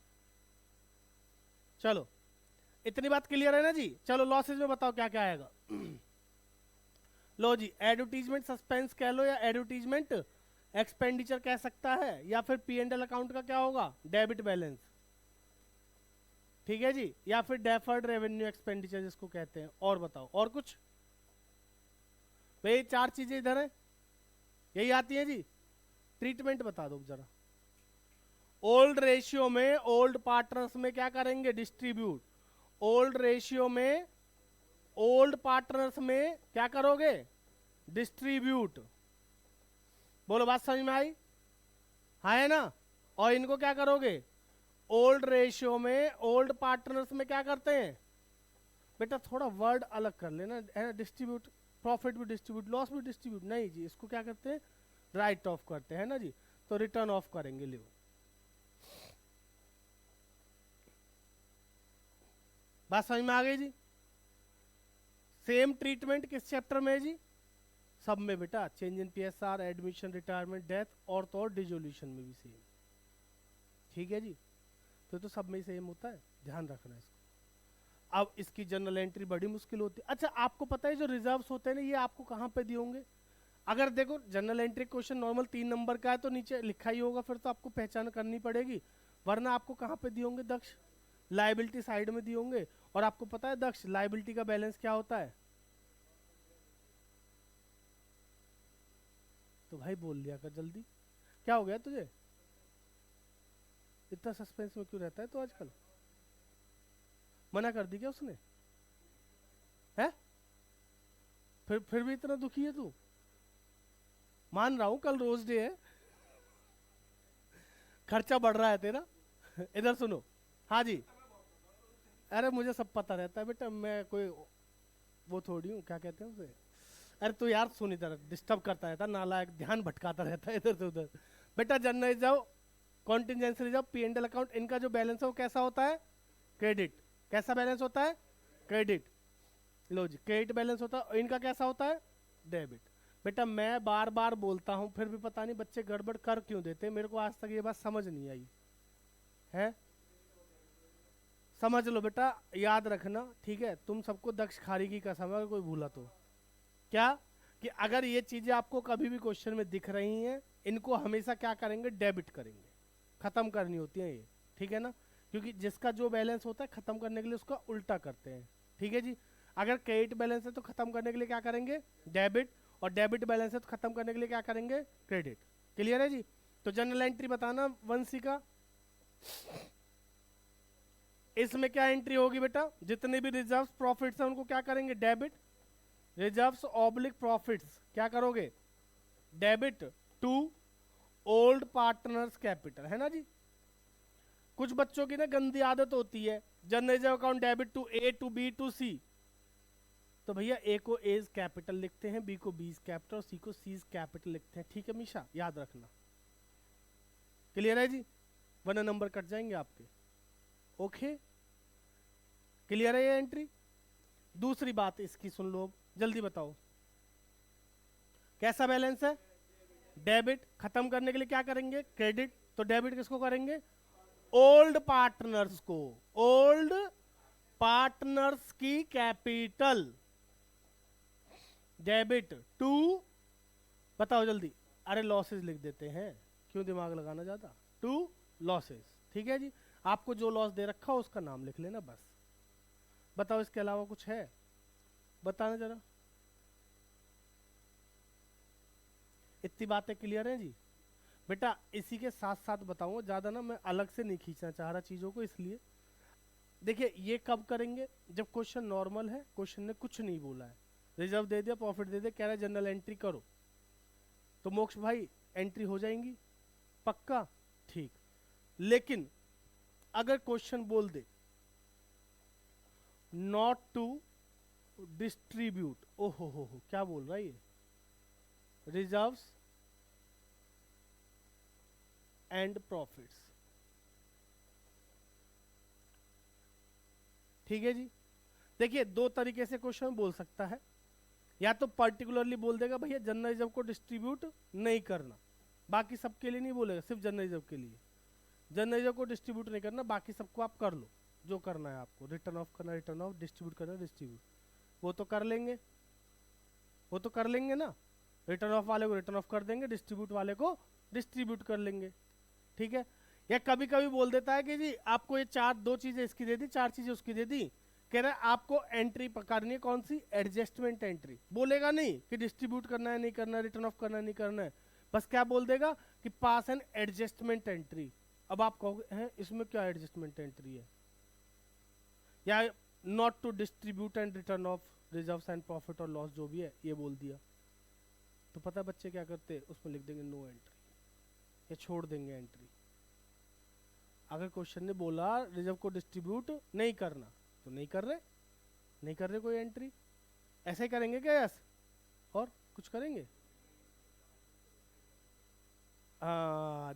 A: चलो इतनी बात क्लियर है ना जी। चलो लॉसेज में बताओ क्या क्या आएगा। लो जी, एडवर्टीजमेंट सस्पेंस कह लो या एडवर्टीजमेंट एक्सपेंडिचर कह सकता है, या फिर P&L अकाउंट का क्या होगा, डेबिट बैलेंस, ठीक है जी, या फिर डेफर्ड रेवेन्यू एक्सपेंडिचर जिसको कहते हैं। और बताओ और कुछ? भाई चार चीजें इधर है, यही आती है जी। ट्रीटमेंट बता दो जरा, ओल्ड रेशियो में ओल्ड पार्टनर्स में क्या करेंगे, डिस्ट्रीब्यूट। ओल्ड रेशियो में ओल्ड पार्टनर्स में क्या करोगे, डिस्ट्रीब्यूट। बोलो बात समझ में आई, हाँ है ना। और इनको क्या करोगे, ओल्ड रेशियो में ओल्ड पार्टनर्स में क्या करते हैं बेटा, थोड़ा वर्ड अलग कर लेना है ना, डिस्ट्रीब्यूट, प्रॉफिट भी डिस्ट्रीब्यूट, लॉस भी डिस्ट्रीब्यूट, नहीं जी, इसको क्या करते हैं, राइट ऑफ करते हैं ना जी, तो रिटर्न ऑफ करेंगे। लियो, बात समझ में आ गई जी। सेम ट्रीटमेंट किस चैप्टर में है जी, सब में बेटा, change in PSR, admission, retirement, death और तो और डिसोल्यूशन में भी सेम, ठीक है जी। तो सब में सेम होता है, ध्यान रखना इसको। अब इसकी जनरल एंट्री बड़ी मुश्किल होती है। अच्छा आपको पता है जो रिजर्व्स होते हैं ना, ये आपको कहाँ पे दिए होंगे, अगर देखो general entry question normal 3 number का है तो नीचे लिखा ही होगा, फिर तो आपको पहचान करनी पड़ेगी, वरना आपको कहाँ पे दिए होंगे दक्ष, लाइबिलिटी साइड में दिए होंगे। और आपको पता है दक्ष लाइबिलिटी का बैलेंस क्या होता है, तो भाई बोल लिया कर जल्दी, क्या हो गया तुझे, इतना सस्पेंस में क्यों रहता है तो आजकल, मना कर दी क्या उसने, है फिर भी इतना दुखी है तू, मान रहा हूं कल रोज डे है, खर्चा बढ़ रहा है तेरा। इधर सुनो, हाँ जी, अरे मुझे सब पता रहता है बेटा, मैं कोई वो थोड़ी हूँ, क्या कहते हैं उसे, अरे तू यार सुन, इधर डिस्टर्ब करता रहता, नालायक, ध्यान भटकाता रहता है इधर से उधर। बेटा general reserve, contingency reserve, P and L account, इनका जो बैलेंस है वो कैसा होता है, क्रेडिट। कैसा बैलेंस होता है, क्रेडिट। लो जी, क्रेडिट बैलेंस होता है, इनका कैसा होता है, डेबिट। बेटा मैं बार बार बोलता हूँ, फिर भी पता नहीं बच्चे गड़बड़ कर क्यों देते हैं, मेरे को आज तक ये बात समझ नहीं आई है। समझ लो बेटा, याद रखना, ठीक है, तुम सबको दक्ष खारी की कसम है अगर कोई भूला तो, क्या, कि अगर ये चीजें आपको कभी भी क्वेश्चन में दिख रही हैं, इनको हमेशा क्या करेंगे, डेबिट करेंगे, खत्म करनी होती है ये, ठीक है ना, क्योंकि जिसका जो बैलेंस होता है खत्म करने के लिए उसका उल्टा करते हैं, ठीक है जी। अगर क्रेडिट बैलेंस है तो खत्म करने के लिए क्या करेंगे, डेबिट, और डेबिट बैलेंस है तो खत्म करने के लिए क्या करेंगे, क्रेडिट। क्लियर है जी। तो जनरल एंट्री बताना 1C का, इसमें क्या एंट्री होगी बेटा, जितने भी रिजर्व्स प्रॉफिट्स हैं उनको क्या करेंगे, डेबिट, रिजर्व्स ऑब्लिक प्रॉफिट्स क्या करोगे, debit to old partners capital, है ना जी। कुछ बच्चों की ना गंदी आदत होती है, general reserve account debit to A to B to C, तो भैया ए को एज कैपिटल लिखते हैं, बी को बीज कैपिटल और सी को सीज कैपिटल लिखते हैं, ठीक है मीशा, याद रखना। क्लियर है जी, वरना नंबर कट जाएंगे आपके, ओके। क्लियर है ये एंट्री। दूसरी बात इसकी सुन लो, जल्दी बताओ, कैसा बैलेंस है, डेबिट, खत्म करने के लिए क्या करेंगे, क्रेडिट, तो डेबिट किसको करेंगे, ओल्ड पार्टनर्स को, ओल्ड पार्टनर्स की कैपिटल, डेबिट टू, बताओ जल्दी, अरे लॉसेस लिख देते हैं, क्यों दिमाग लगाना ज्यादा, टू लॉसेस, ठीक है जी। आपको जो लॉस दे रखा हो उसका नाम लिख लेना बस। बताओ इसके अलावा कुछ है, बताना जरा, इतनी बातें क्लियर हैं जी। बेटा इसी के साथ साथ बताऊंगा, ज्यादा ना मैं अलग से नहीं खींचना चाह रहा चीजों को, इसलिए देखिए ये कब करेंगे, जब क्वेश्चन नॉर्मल है, क्वेश्चन ने कुछ नहीं बोला है, रिजर्व दे दिया, प्रॉफिट दे दिया, कह रहा है जनरल एंट्री करो, तो मोक्ष भाई एंट्री हो जाएंगी पक्का, ठीक। लेकिन अगर क्वेश्चन बोल दे नॉट टू डिस्ट्रीब्यूट, ओहो हो क्या बोल रहा है ये, रिजर्व्स एंड प्रॉफिट्स, ठीक है जी। देखिए दो तरीके से क्वेश्चन बोल सकता है, या तो पर्टिकुलरली बोल देगा भैया जनरल रिजर्व को डिस्ट्रीब्यूट नहीं करना, बाकी सबके लिए नहीं बोलेगा, सिर्फ जनरल रिजर्व के लिए, जनरल रिजर्व को डिस्ट्रीब्यूट नहीं करना, बाकी सबको आप कर लो जो करना है आपको, रिटर्न ऑफ करना रिटर्न ऑफ, डिस्ट्रीब्यूट करना डिस्ट्रीब्यूट, वो तो कर लेंगे, वो तो कर लेंगे ना, रिटर्न ऑफ वाले को रिटर्न ऑफ कर देंगे, डिस्ट्रीब्यूट वाले को डिस्ट्रीब्यूट कर लेंगे, ठीक है। या कभी कभी बोल देता है कि जी आपको ये चार, दो चीजें इसकी दे दी, चार चीजें उसकी दे दी, कह रहा है आपको एंट्री पकड़नी है कौन सी, एडजस्टमेंट एंट्री, बोलेगा नहीं कि डिस्ट्रीब्यूट करना है नहीं करना है, रिटर्न ऑफ करना है नहीं करना है, बस क्या बोल देगा कि पास एन एडजस्टमेंट एंट्री, अब आप कहोगे हैं इसमें क्या एडजस्टमेंट एंट्री है, या not to distribute and return of reserves and profit और लॉस जो भी है ये बोल दिया, तो पता है बच्चे क्या करते हैं, उसमें लिख देंगे नो एंट्री या छोड़ देंगे एंट्री। अगर क्वेश्चन ने बोला रिजर्व को डिस्ट्रीब्यूट नहीं करना तो नहीं कर रहे, नहीं कर रहे कोई एंट्री, ऐसे ही करेंगे क्या यस, और कुछ करेंगे?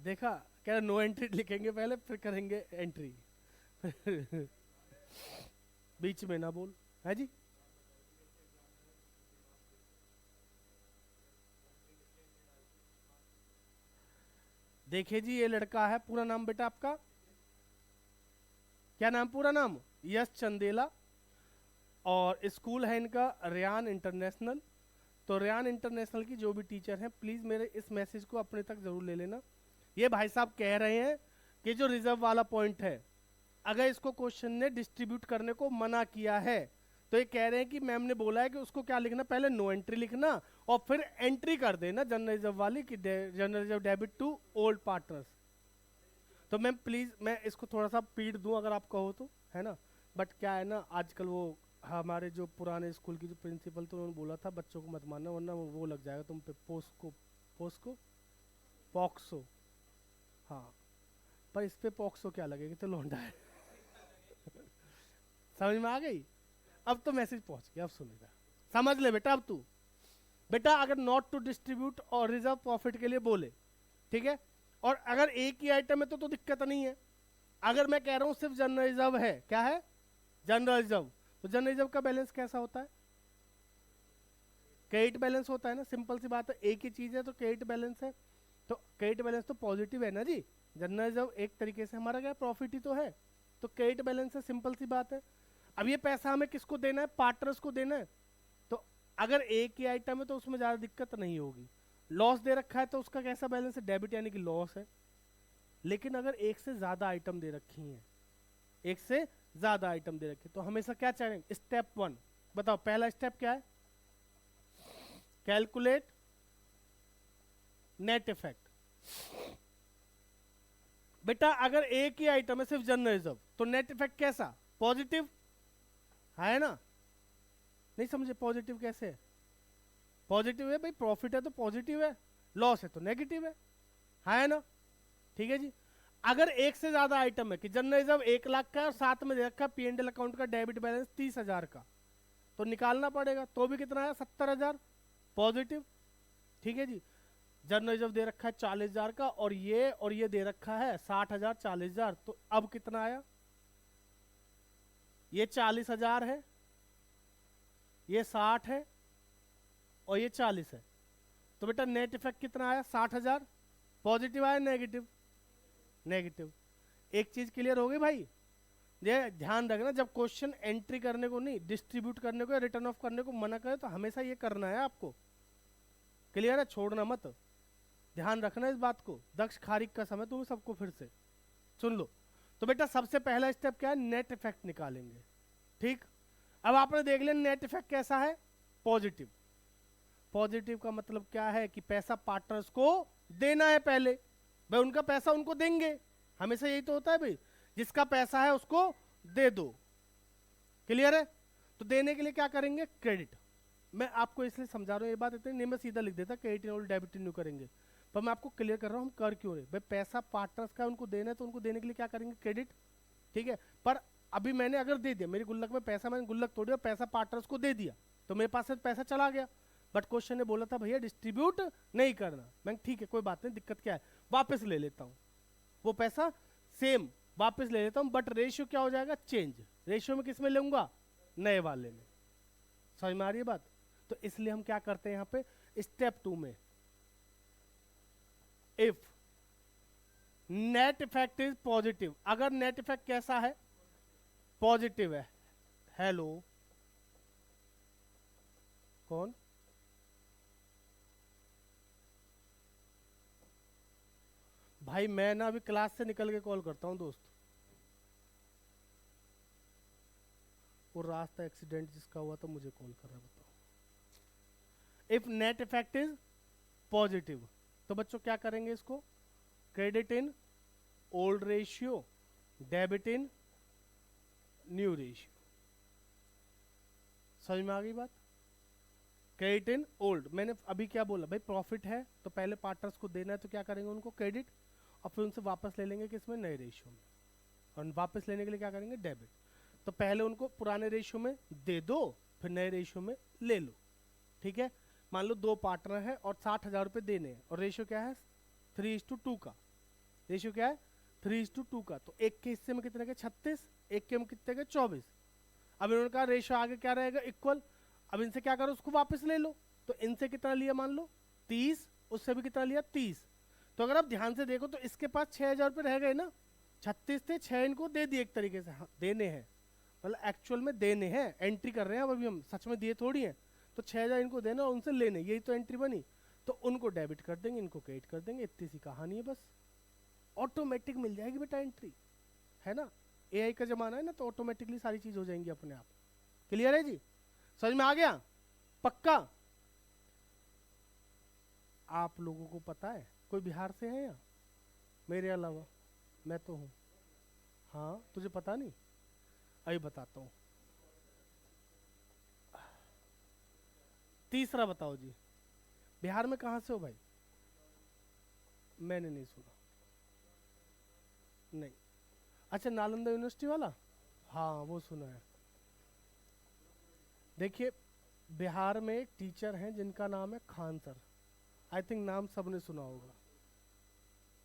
A: देखा, कह रहे नो एंट्री लिखेंगे पहले फिर करेंगे एंट्री बीच में ना बोल, है जी। देखिए जी ये लड़का है, पूरा नाम बेटा आपका क्या नाम, पूरा नाम यश चंदेला, और स्कूल है इनका रेयान इंटरनेशनल। तो रेयान इंटरनेशनल की जो भी टीचर हैं प्लीज मेरे इस मैसेज को अपने तक जरूर ले लेना। ये भाई साहब कह रहे हैं कि जो रिजर्व वाला पॉइंट है, अगर इसको क्वेश्चन ने डिस्ट्रीब्यूट करने को मना किया है तो ये कह रहे हैं कि मैम ने बोला है कि उसको क्या लिखना, पहले नो एंट्री लिखना और फिर एंट्री कर देना जनरल रिजर्व वाली कि general reserve debit to old partners. तो मैम प्लीज मैं इसको थोड़ा सा पीट दूं अगर आप कहो तो, है ना। बट क्या है ना, आजकल वो हमारे जो पुराने स्कूल की जो प्रिंसिपल तो उन्होंने बोला था बच्चों को मत मारना वरना वो लग जाएगा तुम पे पोस्को पॉक्सो। हाँ पर इस पे पॉक्सो क्या लगेगा, तो लौंडा है समझ में आ गई? अब तो मैसेज पहुंच गया, अब सुनेगा, समझ ले बेटा। अब तू बेटा अगर नॉट टू डिस्ट्रीब्यूट और रिजर्व प्रॉफिट के लिए बोले, ठीक है, और अगर एक ही आइटम है तो दिक्कत नहीं है। अगर मैं कह रहा हूं सिर्फ जनरल रिजर्व है, क्या है जनरल रिजर्व, तो जनरल रिजर्व का बैलेंस कैसा होता है, क्रेडिट बैलेंस होता है ना, सिंपल सी बात है, एक ही चीज है तो क्रेडिट बैलेंस है, तो क्रेडिट बैलेंस तो पॉजिटिव है ना जी। जनरल रिजर्व एक तरीके से हमारा क्या प्रॉफिट ही तो है, तो क्रेडिट बैलेंस है, सिंपल सी बात है। अब ये पैसा हमें किसको देना है, पार्टनर्स को देना है, तो अगर एक ही आइटम है तो उसमें ज्यादा दिक्कत नहीं होगी। लॉस दे रखा है तो उसका कैसा बैलेंस है, डेबिट यानी कि लॉस है। लेकिन अगर एक से ज्यादा आइटम दे रखी हैं, एक से ज्यादा आइटम दे रखे तो हमेशा क्या चाहेंगे, स्टेप 1 बताओ, पहला स्टेप क्या है, कैलकुलेट नेट इफेक्ट। बेटा अगर एक ही आइटम है सिर्फ जनरल रिजर्व तो नेट इफेक्ट कैसा, पॉजिटिव है ना, नहीं समझे, पॉजिटिव कैसे है, पॉजिटिव है भाई, प्रॉफिट है तो पॉजिटिव है, लॉस है तो नेगेटिव है ना, ठीक है जी। अगर एक से ज्यादा आइटम है कि जनरल रिजर्व 1 लाख का और साथ में दे रखा P&L अकाउंट का डेबिट बैलेंस 30,000 का, तो निकालना पड़ेगा, तो भी कितना है 70,000 पॉजिटिव, ठीक है जी। जनरल रिजर्व दे रखा है 40,000 का और ये दे रखा है 60,000 40,000, तो अब कितना आया, ये 40,000 है, ये 60 है और ये 40 है, तो बेटा नेट इफेक्ट कितना आया 60,000, पॉजिटिव आया नेगेटिव, नेगेटिव। एक चीज क्लियर हो गई भाई, ये ध्यान रखना जब क्वेश्चन एंट्री करने को नहीं, डिस्ट्रीब्यूट करने को या रिटर्न ऑफ करने को मना करे तो हमेशा ये करना है आपको, क्लियर है, छोड़ना मत, ध्यान रखना इस बात को। दक्ष खारिक का समय तुम सबको फिर से सुन लो। तो बेटा सबसे पहला स्टेप क्या है, नेट इफेक्ट निकालेंगे, ठीक। अब आपने देख लिया नेट इफेक्ट कैसा है, पॉजिटिव। पॉजिटिव का मतलब क्या है कि पैसा पार्टनर्स को देना है पहले, भाई उनका पैसा उनको देंगे, हमेशा यही तो होता है भाई, जिसका पैसा है उसको दे दो, क्लियर है। तो देने के लिए क्या करेंगे, क्रेडिट। मैं आपको इसलिए समझा रहा हूँ, ये बात इतनी नहीं मैं सीधा लिख देता क्रेडिट और डेबिट न्यू करेंगे, पर मैं आपको क्लियर कर रहा हूँ हम कर क्यों रहे, भाई पैसा पार्टनर्स का उनको देना है तो उनको देने के लिए क्या करेंगे, क्रेडिट, ठीक है। पर अभी मैंने अगर दे दिया, मेरी गुल्लक में पैसा, मैंने गुल्लक तोड़ी और पैसा पार्टनर्स को दे दिया, तो मेरे पास से पैसा चला गया, बट क्वेश्चन ने बोला था भैया डिस्ट्रीब्यूट नहीं करना, मैं ठीक है कोई बात नहीं, दिक्कत क्या है, वापस ले लेता हूँ वो पैसा, सेम वापस ले लेता हूँ, बट रेशियो क्या हो जाएगा, चेंज, रेशियो में किस में लूंगा, नए वाले में, समझ में आ रही है बात। तो इसलिए हम क्या करते हैं यहाँ पे स्टेप 2 में, if net effect is positive, अगर नेट इफेक्ट कैसा है, पॉजिटिव है, हेलो कौन, भाई मैं ना अभी क्लास से निकल के कॉल करता हूं दोस्त, वो रास्ता एक्सीडेंट जिसका हुआ था मुझे कॉल कर रहा है, बताओ। If net effect is positive तो बच्चों क्या करेंगे, इसको credit in old ratio, debit in new ratio. समझ में आ गई बात? क्रेडिट इन ओल्ड, मैंने अभी क्या बोला भाई, प्रॉफिट है तो पहले पार्टनर्स को देना है तो क्या करेंगे, उनको क्रेडिट, और फिर उनसे वापस ले लेंगे किसमें, नए रेशियो में, और वापस लेने के लिए क्या करेंगे, डेबिट। तो पहले उनको पुराने रेशियो में दे दो, फिर नए रेशियो में ले लो, ठीक है। मान लो 2 पार्टनर है और 60,000 रुपये देने हैं, और रेशियो क्या है 3:2 का, रेशियो क्या है 3:2 का। तो एक के हिस्से में कितने के 36, एक के में कितने के 24। अब इन्होंने कहा रेशियो आगे क्या रहेगा, इक्वल। अब इनसे क्या करो, उसको वापस ले लो। तो इनसे कितना लिया, मान लो 30, उससे भी कितना लिया 30। तो अगर आप ध्यान से देखो तो इसके पास 6,000 रुपये रह गए ना, 36 थे, 6 इनको दे दिए एक तरीके से, हाँ, देने हैं, मतलब एक्चुअल में देने हैं, एंट्री कर रहे हैं अब अभी हम, सच में दिए थोड़ी हैं। तो 6,000 इनको देना और उनसे लेने, यही तो एंट्री बनी। तो उनको डेबिट कर देंगे, इनको क्रेडिट कर देंगे, इतनी सी कहानी है बस। ऑटोमेटिक मिल जाएगी बेटा एंट्री, है ना। एआई का जमाना है ना, तो ऑटोमेटिकली सारी चीज हो जाएंगी अपने आप। क्लियर है जी, समझ में आ गया, पक्का। आप लोगों को पता है कोई बिहार से है या मेरे अलावा? मैं तो हूँ। हाँ, तुझे पता नहीं? अभी बताता हूँ। तीसरा बताओ जी, बिहार में कहाँ से हो भाई? मैंने नहीं सुना। नहीं। अच्छा, नालंदा यूनिवर्सिटी वाला? हाँ, वो सुना है। देखिए, बिहार में एक टीचर हैं जिनका नाम है खान सर। आई थिंक नाम सबने सुना होगा,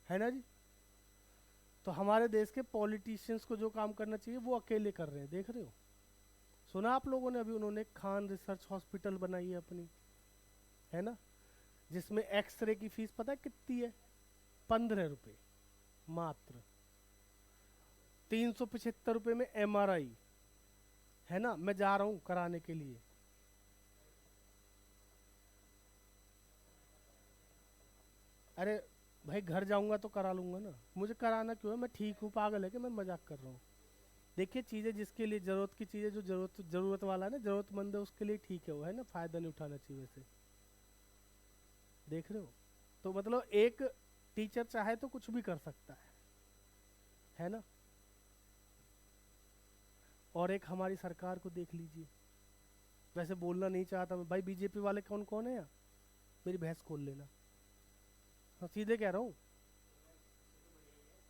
A: है ना जी। तो हमारे देश के पॉलिटिशियंस को जो काम करना चाहिए वो अकेले कर रहे हैं, देख रहे हो। सुना आप लोगों ने, अभी उन्होंने खान रिसर्च हॉस्पिटल बनाई है अपनी, है ना, जिसमें एक्सरे की फीस पता है कितनी है, 15 रुपये मात्र। 375 रुपये में एमआरआई, है ना। मैं जा रहा हूँ कराने के लिए। अरे भाई, घर जाऊंगा तो करा लूंगा ना, मुझे कराना क्यों है, मैं ठीक हूँ, पागल है कि मैं मजाक कर रहा हूँ। देखिए, चीज़ें जिसके लिए ज़रूरत की चीज़ें, जो ज़रूरत वाला है ना, ज़रूरतमंद है, उसके लिए ठीक है वो, है ना, फ़ायदा नहीं उठाना चाहिए वैसे, देख रहे हो। तो मतलब एक टीचर चाहे तो कुछ भी कर सकता है ना। और एक हमारी सरकार को देख लीजिए, वैसे बोलना नहीं चाहता मैं भाई, बीजेपी वाले कौन कौन है यार, मेरी भैंस खोल लेना। हाँ, सीधे कह रहा हूँ।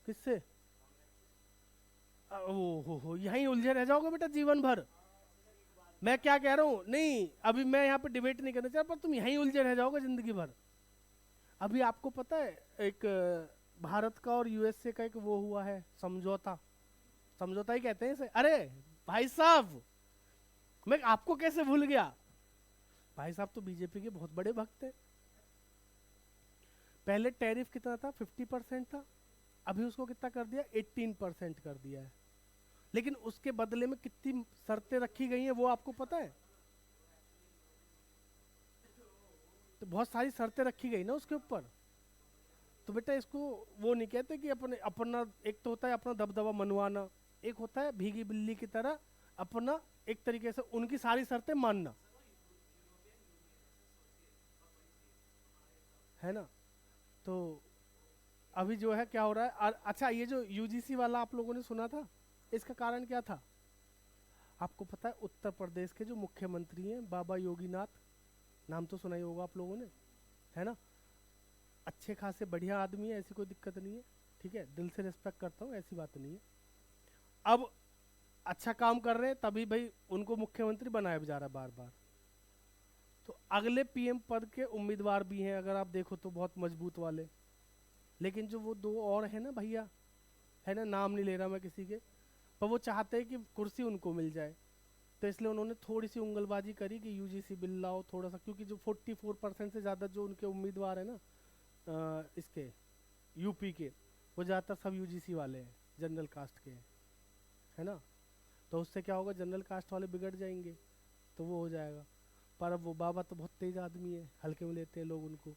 A: किससे? ओ हो, यहीं उलझे रह जाओगे बेटा जीवन भर। मैं क्या कह रहा हूँ, नहीं अभी मैं यहाँ पे डिबेट नहीं करना चाह रहा, पर तुम यहीं उलझे रह जाओगे जिंदगी भर। अभी आपको पता है एक भारत का और यूएसए का एक वो हुआ है समझौता, समझौता ही कहते हैं इसे। अरे भाई साहब, मैं आपको कैसे भूल गया, भाई साहब तो बीजेपी के बहुत बड़े भक्त हैं। पहले टैरिफ कितना था, 50% था, अभी उसको कितना कर दिया, 18% कर दिया है। लेकिन उसके बदले में कितनी शर्तें रखी गई हैं वो आपको पता है? तो बहुत सारी शर्तें रखी गई ना उसके ऊपर। तो बेटा इसको वो नहीं कहते कि अपने अपना, एक तो होता है अपना दबदबा मनवाना, एक होता है भीगी बिल्ली की तरह अपना, एक तरीके से उनकी सारी शर्तें मानना, है ना। तो अभी जो है क्या हो रहा है, अच्छा ये जो यूजीसी वाला आप लोगों ने सुना था, इसका कारण क्या था आपको पता है? उत्तर प्रदेश के जो मुख्यमंत्री हैं बाबा योगीनाथ, नाम तो सुना ही होगा आप लोगों ने, है ना। अच्छे खासे बढ़िया आदमी है, ऐसी कोई दिक्कत नहीं है, ठीक है, दिल से रिस्पेक्ट करता हूँ, ऐसी बात नहीं है। अब अच्छा काम कर रहे हैं तभी भाई उनको मुख्यमंत्री बनाया जा रहा है बार बार। तो अगले पीएम पद के उम्मीदवार भी हैं अगर आप देखो तो, बहुत मजबूत वाले। लेकिन जो वो 2 और है ना भैया, है ना, नाम नहीं ले रहा मैं किसी के, पर वो चाहते हैं कि कुर्सी उनको मिल जाए। तो इसलिए उन्होंने थोड़ी सी उंगलबाजी करी कि यूजीसी बिल लाओ थोड़ा सा, क्योंकि जो 44% से ज़्यादा जो उनके उम्मीदवार है ना इसके यूपी के, वो ज़्यादातर सब यूजीसी वाले हैं, जनरल कास्ट के हैं, है ना। तो उससे क्या होगा, जनरल कास्ट वाले बिगड़ जाएंगे, तो वो हो जाएगा। पर अब वो बाबा तो बहुत तेज आदमी है, हल्के में लेते हैं लोग उनको।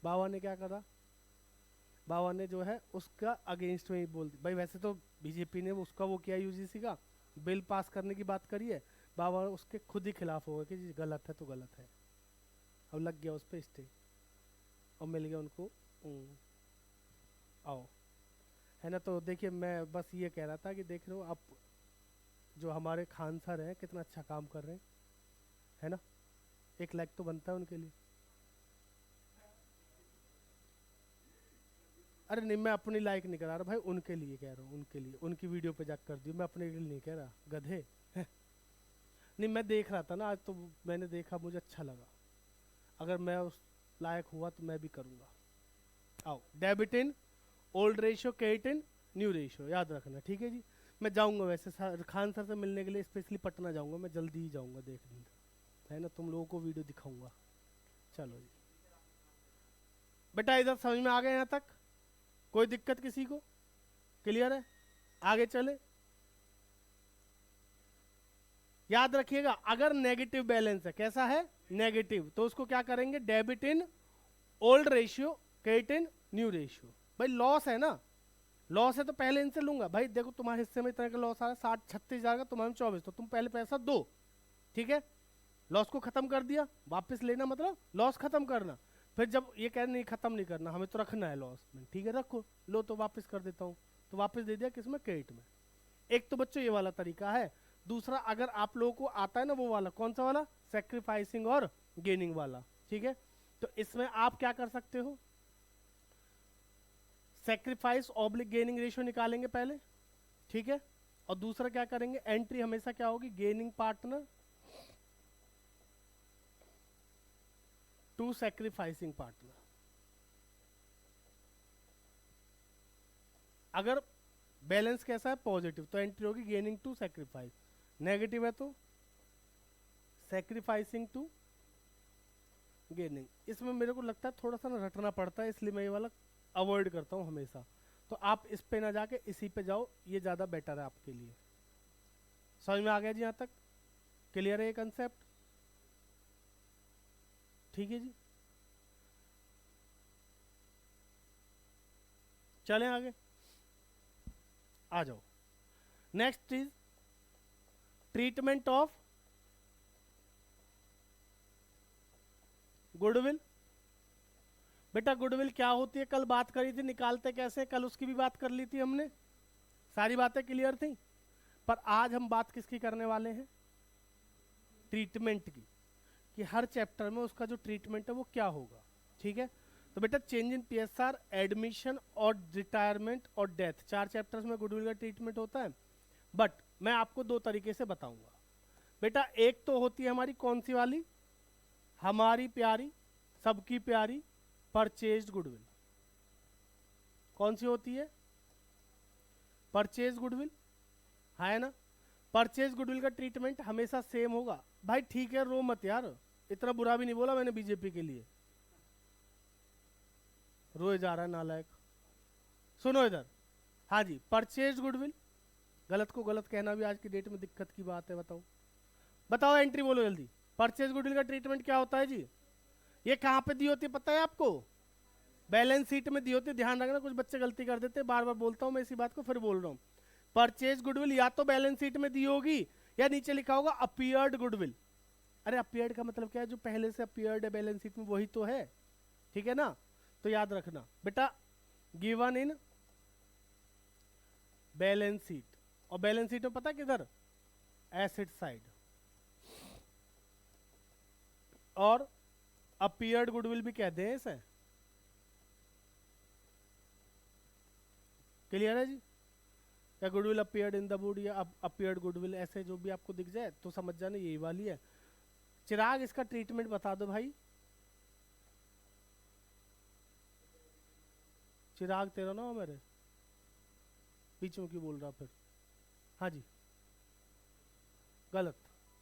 A: बाबा ने क्या करा, बाबा ने जो है उसका अगेंस्ट में ही बोल दी भाई, वैसे तो बीजेपी ने उसका वो किया यूजीसी का बिल पास करने की बात करी है, बाबा उसके खुद ही खिलाफ हो गए कि जी गलत है तो गलत है। अब लग गया उस पर स्टे, और मिल गया उनको। आओ, है ना। तो देखिए मैं बस ये कह रहा था कि देख रहे हो आप, जो हमारे खान सर हैं कितना अच्छा काम कर रहे हैं, है ना। एक लाइक तो बनता है उनके लिए। अरे नहीं, मैं अपनी लाइक नहीं करा रहा भाई, उनके लिए कह रहा हूँ, उनके लिए, उनकी वीडियो पे जाकर कर दी, मैं अपने लिए नहीं कह रहा, गधे। नहीं, मैं देख रहा था ना आज, तो मैंने देखा, मुझे अच्छा लगा। अगर मैं उस लायक हुआ तो मैं भी करूँगा। आओ, debit in old ratio, credit in new ratio, याद रखना, ठीक है जी। मैं जाऊँगा वैसे खान सर से मिलने के लिए, स्पेशली पटना जाऊँगा, मैं जल्दी ही जाऊँगा देखने, है ना, तुम लोगों को वीडियो दिखाऊँगा। चलो जी बेटा, इधर समझ में आ गया यहाँ तक? कोई दिक्कत किसी को? क्लियर है? आगे चले। याद रखिएगा, अगर नेगेटिव बैलेंस है, कैसा है, नेगेटिव, तो उसको क्या करेंगे, debit in old ratio, credit in new ratio. भाई लॉस है ना, लॉस है तो पहले इनसे लूंगा। भाई देखो तुम्हारे हिस्से में इतना का लॉस आ रहा है, 60-36 हज़ार का, तुम्हारे में 24, तो तुम पहले पैसा दो, ठीक है। लॉस को खत्म कर दिया, वापस लेना मतलब लॉस खत्म करना। फिर जब ये कह नहीं खत्म नहीं करना, हमें तो रखना है लॉस में, ठीक है रखो, लो तो वापस कर देता हूँ, तो वापस दे दिया किसमें, क्रेडिट में। एक तो बच्चों ये वाला तरीका है। दूसरा, अगर आप लोगों को आता है ना वो वाला, कौन सा वाला, सेक्रीफाइसिंग और गेनिंग वाला, ठीक है। तो इसमें आप क्या कर सकते हो, सेक्रीफाइस ऑब्लिक गेनिंग रेशियो निकालेंगे पहले, ठीक है। और दूसरा क्या करेंगे, एंट्री हमेशा क्या होगी, gaining partner to sacrificing partner. अगर बैलेंस कैसा है, पॉजिटिव, तो एंट्री होगी गेनिंग टू सेक्रीफाइस, नेगेटिव है तो सेक्रीफाइसिंग टू गेनिंग। इसमें मेरे को लगता है थोड़ा सा ना रटना पड़ता है, इसलिए मैं ये वाला अवॉइड करता हूँ हमेशा। तो आप इस पे ना जाके इसी पे जाओ, ये ज़्यादा बेटर है आपके लिए। समझ में आ गया जी यहाँ तक? क्लियर है ये कंसेप्ट? ठीक है जी, चलें आगे, आ जाओ। Next is treatment of goodwill. बेटा गुडविल क्या होती है, कल बात करी थी, निकालते कैसे, कल उसकी भी बात कर ली थी हमने, सारी बातें क्लियर थी। पर आज हम बात किसकी करने वाले हैं, ट्रीटमेंट की, कि हर चैप्टर में उसका जो ट्रीटमेंट है वो क्या होगा, ठीक है। तो बेटा चेंज इन पीएसआर, एडमिशन और रिटायरमेंट और डेथ, 4 चैप्टर्स में गुडविल का ट्रीटमेंट होता है। बट मैं आपको 2 तरीके से बताऊंगा बेटा। एक तो होती है हमारी कौन सी वाली, हमारी प्यारी, सबकी प्यारी परचेज गुडविल। कौन सी होती है, परचेज गुडविल, है ना। परचेज गुडविल का ट्रीटमेंट हमेशा सेम होगा। भाई ठीक है, रो मत यार, इतना बुरा भी नहीं बोला मैंने बीजेपी के लिए, रोए जा रहा है नालायक। सुनो इधर, हाँ जी, परचेज गुडविल, गलत को गलत कहना भी आज की डेट में दिक्कत की बात है। बताओ बताओ, एंट्री बोलो जल्दी। परचेज गुडविल का ट्रीटमेंट क्या होता है जी, ये कहाँ पे दी होती है पता है आपको, बैलेंस शीट में दी होती है। ध्यान रखना, कुछ बच्चे गलती कर देते हैं, बार बार बोलता हूँ मैं इसी बात को, फिर बोल रहा हूँ। परचेज गुडविल या तो बैलेंस शीट में दी होगी, या नीचे लिखा होगा अपीयर्ड गुडविल। अरे अपीयर्ड का मतलब क्या है, जो पहले से अपीयर्ड है बैलेंस शीट में वही तो है, ठीक है ना। तो याद रखना बेटा, गिवन इन बैलेंस शीट, और बैलेंस शीट में पता किधर, एसेट साइड, और अपीयर्ड गुडविल भी कहते हैं इसे। क्लियर है जी, या गुडविल अपीयर्ड इन द बुड, या अपीयर्ड गुडविल, ऐसे जो भी आपको दिख जाए तो समझ जाना यही वाली है। चिराग इसका ट्रीटमेंट बता दो भाई। चिराग तेरा ना मेरे बीच में क्यों बोल रहा फिर, हाँ जी, गलत,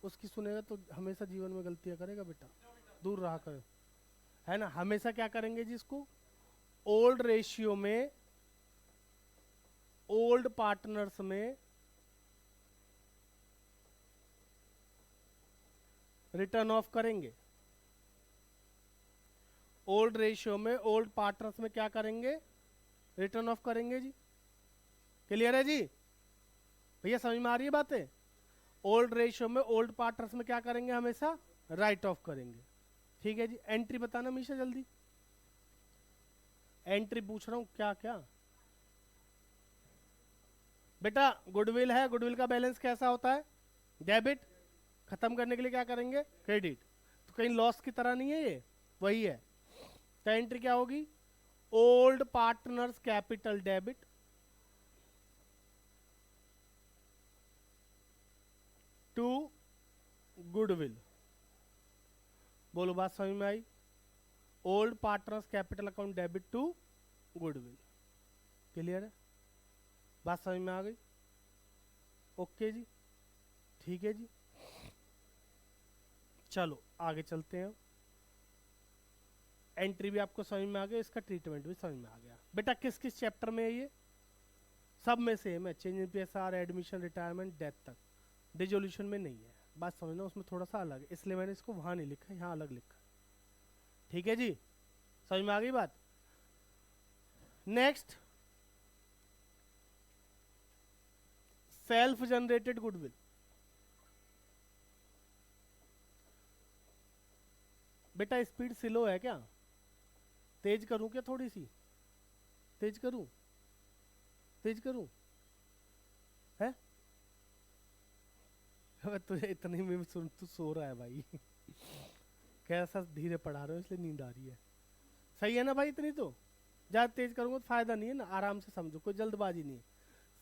A: उसकी सुनेगा तो हमेशा जीवन में गलतियां करेगा बेटा, दूर रहा करे, है ना। हमेशा क्या करेंगे जी, इसको ओल्ड रेशियो में, ओल्ड पार्टनर्स में रिटर्न ऑफ करेंगे। ओल्ड रेशियो में, ओल्ड पार्टनर्स में क्या करेंगे, रिटर्न ऑफ करेंगे जी। क्लियर है जी भैया, समझ में आ रही है बातें। ओल्ड रेशियो में, ओल्ड पार्टनर्स में क्या करेंगे, हमेशा राइट ऑफ करेंगे, ठीक है जी। एंट्री बताना मीशा जल्दी, एंट्री पूछ रहा हूं क्या क्या। बेटा गुडविल है, गुडविल का बैलेंस कैसा होता है? डेबिट। खत्म करने के लिए क्या करेंगे? क्रेडिट। तो कहीं लॉस की तरह नहीं है ये, वही है। तो एंट्री क्या होगी? Old partners capital debit to goodwill. बोलो बात समझ में आई? Old partners capital account debit to goodwill. Clear है? बात समझ में आ गई? ओके जी, ठीक है जी। चलो आगे चलते हैं। एंट्री भी आपको समझ में आ गया, इसका ट्रीटमेंट भी समझ में आ गया। बेटा किस किस चैप्टर में है ये? सब में सेम है, change in PSR, admission, retirement, death तक। डिजोल्यूशन में नहीं है, बात समझना, उसमें थोड़ा सा अलग है, इसलिए मैंने इसको वहां नहीं लिखा, यहाँ अलग लिखा। ठीक है जी, समझ में आ गई बात? Next, self generated goodwill. बेटा स्पीड स्लो है क्या? तेज करूं क्या? थोड़ी सी तेज करूं? तेज करूं? है? तुझे इतनी में सुन, तू सो रहा है भाई। कैसा धीरे पढ़ा रहे हो इसलिए नींद आ रही है। सही है ना भाई? इतनी तो ज्यादा तेज करूंगा तो फायदा नहीं है ना, आराम से समझो, कोई जल्दबाजी नहीं है।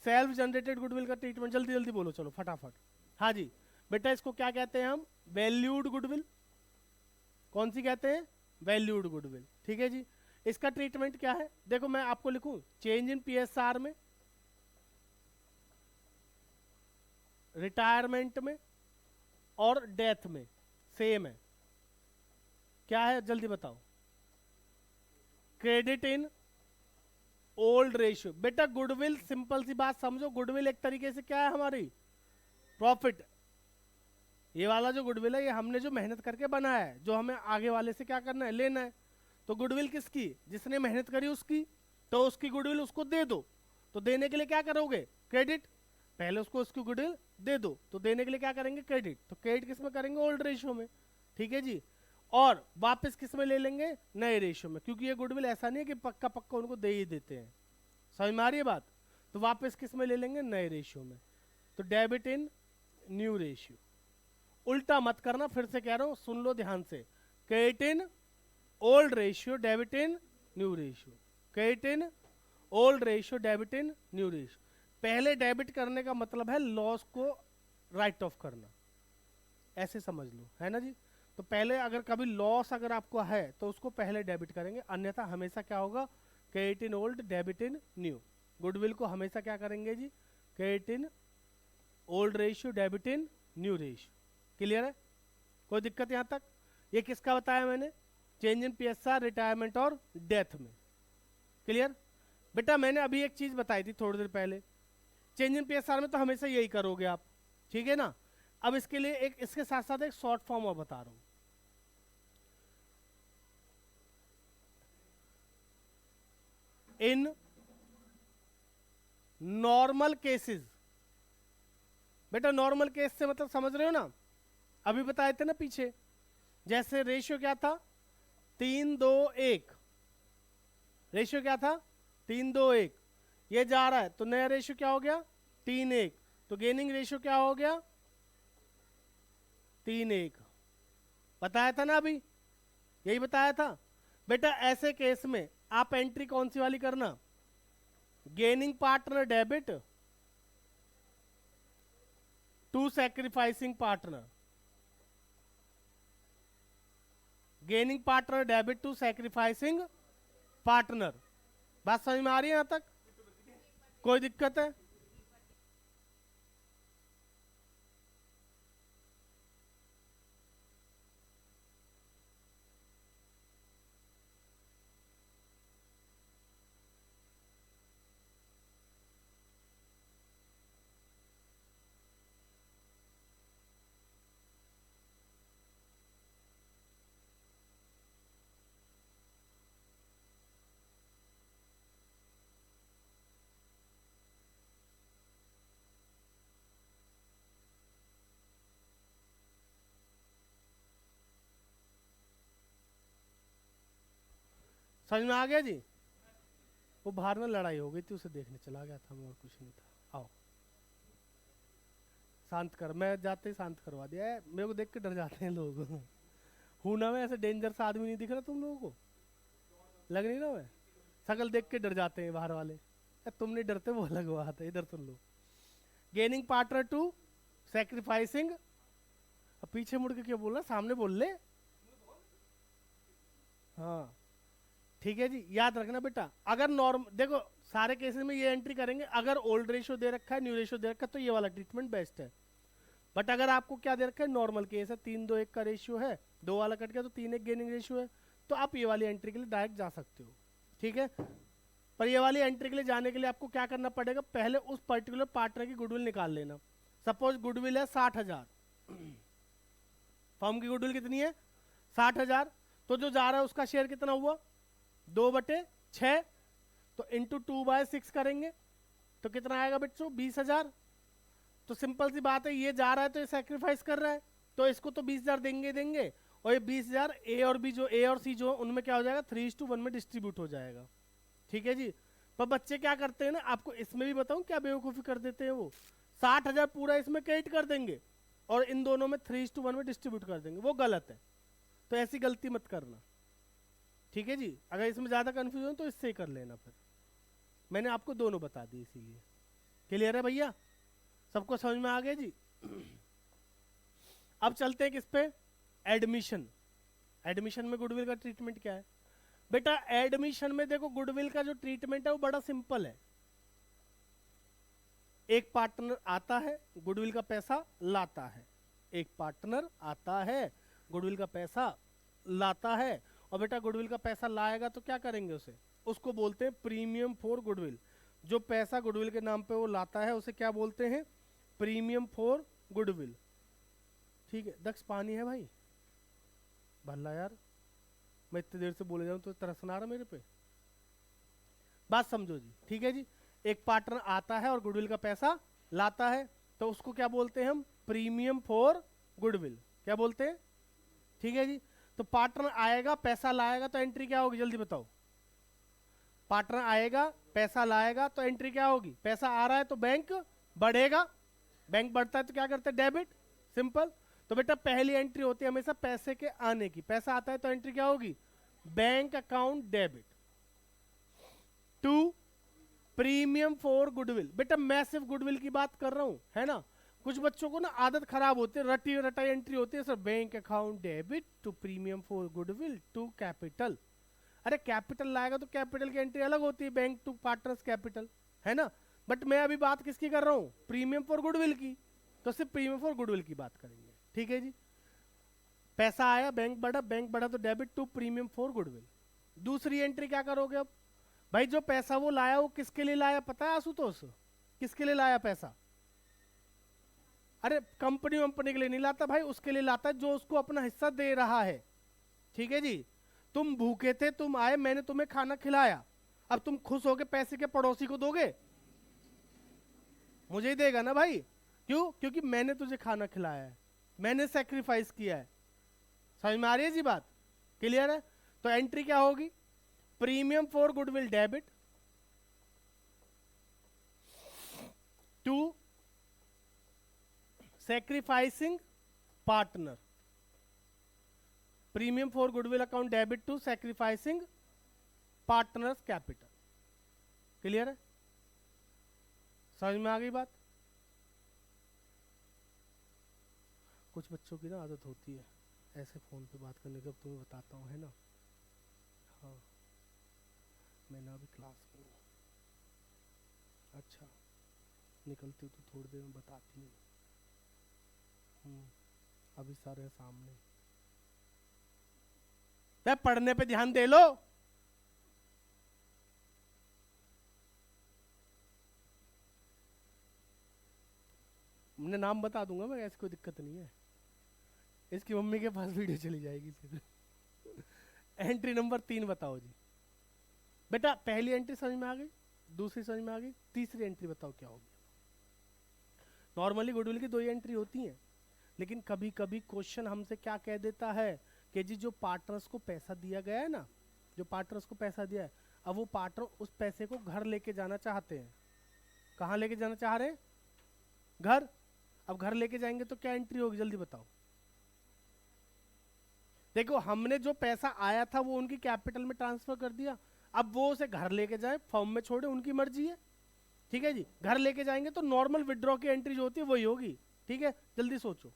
A: सेल्फ जनरेटेड गुडविल का ट्रीटमेंट जल्दी जल्दी बोलो, चलो फटाफट। हाँ जी बेटा, इसको क्या कहते हैं हम? Valued goodwill. कौन सी कहते हैं? Valued goodwill. ठीक है जी। इसका ट्रीटमेंट क्या है? देखो मैं आपको लिखूं, चेंज इन पीएसआर में, रिटायरमेंट में और डेथ में सेम है। क्या है जल्दी बताओ? Credit in old ratio. बेटा गुडविल, सिंपल सी बात समझो, गुडविल एक तरीके से क्या है? हमारी प्रॉफिट। ये वाला जो गुडविल है, ये हमने जो मेहनत करके बनाया है, जो हमें आगे वाले से क्या करना है? लेना है। तो गुडविल किसकी? जिसने मेहनत करी उसकी। तो उसकी गुडविल उसको दे दो। तो देने के लिए क्या करोगे? क्रेडिट। पहले उसको उसकी गुडविल दे दो, तो देने के लिए क्या करेंगे? क्रेडिट। तो क्रेडिट किस में करेंगे? ओल्ड रेशियो में। ठीक है जी। और वापस किस में ले लेंगे? नए रेशियो में, क्योंकि ये गुडविल ऐसा नहीं है कि पक्का पक्का उनको दे ही देते हैं। समझ में आ रही है बात? तो वापस किस में ले लेंगे? नए रेशियो में। तो डेबिट इन न्यू रेशियो। उल्टा मत करना, फिर से कह रहा हूं, सुन लो ध्यान से। Credit in old ratio, debit in new ratio. Credit in old ratio, debit in new ratio. पहले डेबिट करने का मतलब है लॉस को राइट ऑफ करना, ऐसे समझ लो, है ना जी? तो पहले अगर कभी लॉस अगर आपको है तो उसको पहले डेबिट करेंगे, अन्यथा हमेशा क्या होगा? Credit in old, debit in new. Goodwill को हमेशा क्या करेंगे जी? Credit in old ratio, debit in new ratio. Clear है? कोई दिक्कत यहां तक? ये किसका बताया मैंने? चेंज इन पीएसआर, रिटायरमेंट और डेथ में। क्लियर? बेटा मैंने अभी एक चीज बताई थी थोड़ी देर पहले, चेंज इन पीएसआर में तो हमेशा यही करोगे आप, ठीक है ना? अब इसके लिए एक, इसके साथ साथ एक शॉर्ट फॉर्म और बता रहा हूं। In normal cases. बेटा नॉर्मल केस से मतलब समझ रहे हो ना? अभी बताए थे ना पीछे, जैसे रेशियो क्या था? 3-2-1। रेशियो क्या था? 3-2-1। ये जा रहा है तो नया रेशियो क्या हो गया? 3-1। तो गेनिंग रेशियो क्या हो गया? 3-1। बताया था ना अभी, यही बताया था। बेटा ऐसे केस में आप एंट्री कौन सी वाली करना? Gaining partner debit to sacrificing partner. Gaining partner debit to sacrificing partner. बात समझ में आ रही है यहां तक? कोई दिक्कत है? समझ में आ गया जी? वो बाहर में लड़ाई हो गई थी, उसे देखने चला गया था मैं, और कुछ नहीं था। आओ शांत कर, मैं जाते ही शांत करवा दिया है, मेरे को देख के डर जाते हैं लोग। हूं ना मैं ऐसे डेंजर सा आदमी, नहीं दिख रहा तुम लोगों को? लग नहीं ना मैं? शकल देख के डर जाते हैं बाहर वाले। तुम नहीं डरते, वो अलग बात है, इधर सुन लो। गेनिंग पार्टनर टू सैक्रिफाइसिंग, अब पीछे मुड़ के क्या बोल रहा, सामने बोल ले। हाँ ठीक है जी, याद रखना बेटा, अगर नॉर्म देखो सारे केसेस में ये एंट्री करेंगे, अगर ओल्ड रेशियो दे रखा है, न्यू रेशियो दे रखा है, तो ये वाला ट्रीटमेंट बेस्ट है। बट अगर आपको क्या दे रखा है, नॉर्मल केस है, 3-2-1 का रेशियो है, 2 वाला कट गया तो 3-1 गेनिंग रेशियो है, तो आप ये वाली एंट्री के लिए डायरेक्ट जा सकते हो। ठीक है, पर ये वाली एंट्री के लिए जाने के लिए आपको क्या करना पड़ेगा, पहले उस पर्टिकुलर पार्टनर की गुडविल निकाल लेना। सपोज गुडविल है 60,000, फर्म की गुडविल कितनी है 60,000, तो जो जा रहा है उसका शेयर कितना हुआ 2/6, तो इंटू 2/6 करेंगे तो कितना आएगा बच्चों 20,000। तो सिंपल सी बात है, ये जा रहा है तो ये सैक्रिफाइस कर रहा है, तो इसको तो 20,000 देंगे, और ये 20,000 ए और बी जो ए और सी जो उनमें क्या हो जाएगा 3:1 में डिस्ट्रीब्यूट हो जाएगा। ठीक है जी, पर बच्चे क्या करते हैं ना, आपको इसमें भी बताऊं क्या बेवकूफ़ी कर देते हैं वो, 60,000 पूरा इसमें क्रेडिट कर देंगे और इन दोनों में 3:1 में डिस्ट्रीब्यूट कर देंगे, वो गलत है। तो ऐसी गलती मत करना। ठीक है जी, अगर इसमें ज़्यादा कन्फ्यूजन तो इससे ही कर लेना, फिर मैंने आपको दोनों बता दी इसीलिए। क्लियर है भैया, सबको समझ में आ गया जी? अब चलते हैं किस पे, एडमिशन। एडमिशन में गुडविल का ट्रीटमेंट क्या है बेटा? एडमिशन में देखो गुडविल का जो ट्रीटमेंट है वो बड़ा सिंपल है। एक पार्टनर आता है, गुडविल का पैसा लाता है, एक पार्टनर आता है, गुडविल का पैसा लाता है, और बेटा गुडविल का पैसा लाएगा तो क्या करेंगे उसे, उसको बोलते हैं प्रीमियम फॉर गुडविल। जो पैसा गुडविल के नाम पे वो लाता है उसे क्या बोलते हैं, प्रीमियम फॉर गुडविल। ठीक है, दक्ष पानी है भाई? भल्ला यार, मैं इतनी देर से बोले जाऊं तो तरस ना रहा मेरे पे, बात समझो जी। ठीक है जी, एक पार्टनर आता है और गुडविल का पैसा लाता है, तो उसको क्या बोलते हैं हम, प्रीमियम फॉर गुडविल। क्या बोलते हैं? ठीक है जी, तो पार्टनर आएगा पैसा लाएगा तो एंट्री क्या होगी, जल्दी बताओ। पार्टनर आएगा पैसा लाएगा तो एंट्री क्या होगी, पैसा आ रहा है तो बैंक बढ़ेगा, बैंक बढ़ता है तो क्या करते हैं, डेबिट, सिंपल। तो बेटा पहली एंट्री होती है हमेशा पैसे के आने की, पैसा आता है तो एंट्री क्या होगी, bank account debit. To, premium for goodwill. बेटा मैं सिर्फ गुडविल की बात कर रहा हूं, है ना? कुछ बच्चों को ना आदत खराब होती है, रटी रटाई एंट्री होती है sir, bank account debit to premium for goodwill to capital. अरे कैपिटल लाएगा तो कैपिटल की एंट्री अलग होती है, बैंक टू पार्टनर्स कैपिटल, है ना? बट मैं अभी बात किसकी कर रहा हूं, प्रीमियम फॉर गुडविल की, तो सिर्फ प्रीमियम फॉर गुडविल की बात करेंगे। ठीक है जी, पैसा आया, बैंक बढ़ा तो debit to premium for goodwill. दूसरी एंट्री क्या करोगे अब भाई, जो पैसा वो लाया वो किसके लिए लाया पता है आशुतोष, किसके लिए लाया पैसा? अरे कंपनी वंपनी के लिए नहीं लाता भाई, उसके लिए लाता है जो उसको अपना हिस्सा दे रहा है। ठीक है जी, तुम भूखे थे, तुम आए, मैंने तुम्हें खाना खिलाया, अब तुम खुश होके पैसे के पड़ोसी को दोगे? मुझे ही देगा ना भाई, क्यों? क्योंकि मैंने तुझे खाना खिलाया है, मैंने सैक्रिफाइस किया है। समझ में आ रही है जी बात? क्लियर है? तो एंट्री क्या होगी, premium for goodwill debit to sacrificing partner, premium for goodwill account debit to sacrificing partners capital. Clear है? समझ में आ गई बात? कुछ बच्चों की ना आदत होती है ऐसे फोन पे बात करने की, अब तुम्हें बताता हूँ, है ना? हाँ, मैं ना अभी क्लास में हूँ। अच्छा, निकलती हूँ तो थोड़ी देर में बताती हूँ। अभी सर है सामने, पढ़ने पे ध्यान दे लो। मैं नाम बता दूंगा, मैं ऐसी कोई दिक्कत नहीं है, इसकी मम्मी के पास वीडियो चली जाएगी फिर। एंट्री नंबर 3 बताओ जी बेटा, पहली एंट्री समझ में आ गई, दूसरी समझ में आ गई, तीसरी एंट्री बताओ क्या होगी। नॉर्मली गुडविल की 2 ही एंट्री होती हैं, लेकिन कभी कभी क्वेश्चन हमसे क्या कह देता है कि जी जो पार्टनर्स को पैसा दिया गया है ना, जो पार्टनर्स को पैसा दिया है, अब वो पार्टनर उस पैसे को घर लेके जाना चाहते हैं। कहाँ लेके जाना चाह रहे हैं? घर। अब घर लेके जाएंगे तो क्या एंट्री होगी, जल्दी बताओ। देखो हमने जो पैसा आया था वो उनकी कैपिटल में ट्रांसफर कर दिया, अब वो उसे घर लेके जाए फॉर्म में छोड़े, उनकी मर्जी है। ठीक है जी, घर लेके जाएंगे तो नॉर्मल विड्रॉ की एंट्री जो होती है वही होगी। ठीक है, जल्दी सोचो।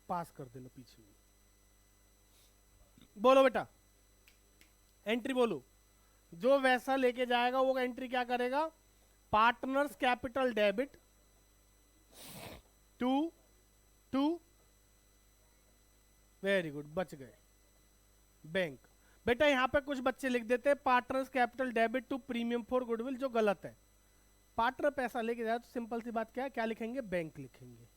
A: पास कर देना पीछे, बोलो बेटा एंट्री बोलो। जो वैसा लेके जाएगा वो एंट्री क्या करेगा, partners capital debit to very good, बच गए बैंक। बेटा यहां पे कुछ बच्चे लिख देते हैं partners capital debit to premium for goodwill, जो गलत है। पार्टनर पैसा लेके जाए तो सिंपल सी बात क्या है, क्या लिखेंगे, बैंक लिखेंगे।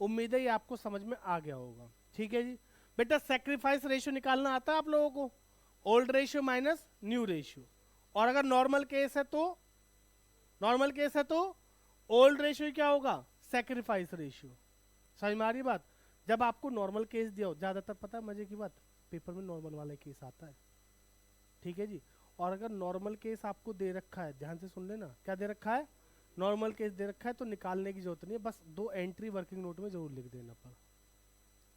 A: उम्मीद है ये आपको समझ में आ गया होगा। ठीक है जी, बेटा सेक्रीफाइस रेशियो निकालना आता है आप लोगों को, old ratio minus new ratio. और अगर नॉर्मल केस है तो ओल्ड रेशियो क्या होगा, सेक्रीफाइस रेशियो। समझ में आ रही बात। जब आपको नॉर्मल केस दिया हो, ज्यादातर पता है मजे की बात, पेपर में नॉर्मल वाला केस आता है। ठीक है जी, और अगर नॉर्मल केस आपको दे रखा है, ध्यान से सुन लेना, क्या दे रखा है, नॉर्मल केस दे रखा है, तो निकालने की जरूरत नहीं है, बस 2 एंट्री वर्किंग नोट में जरूर लिख देना पर।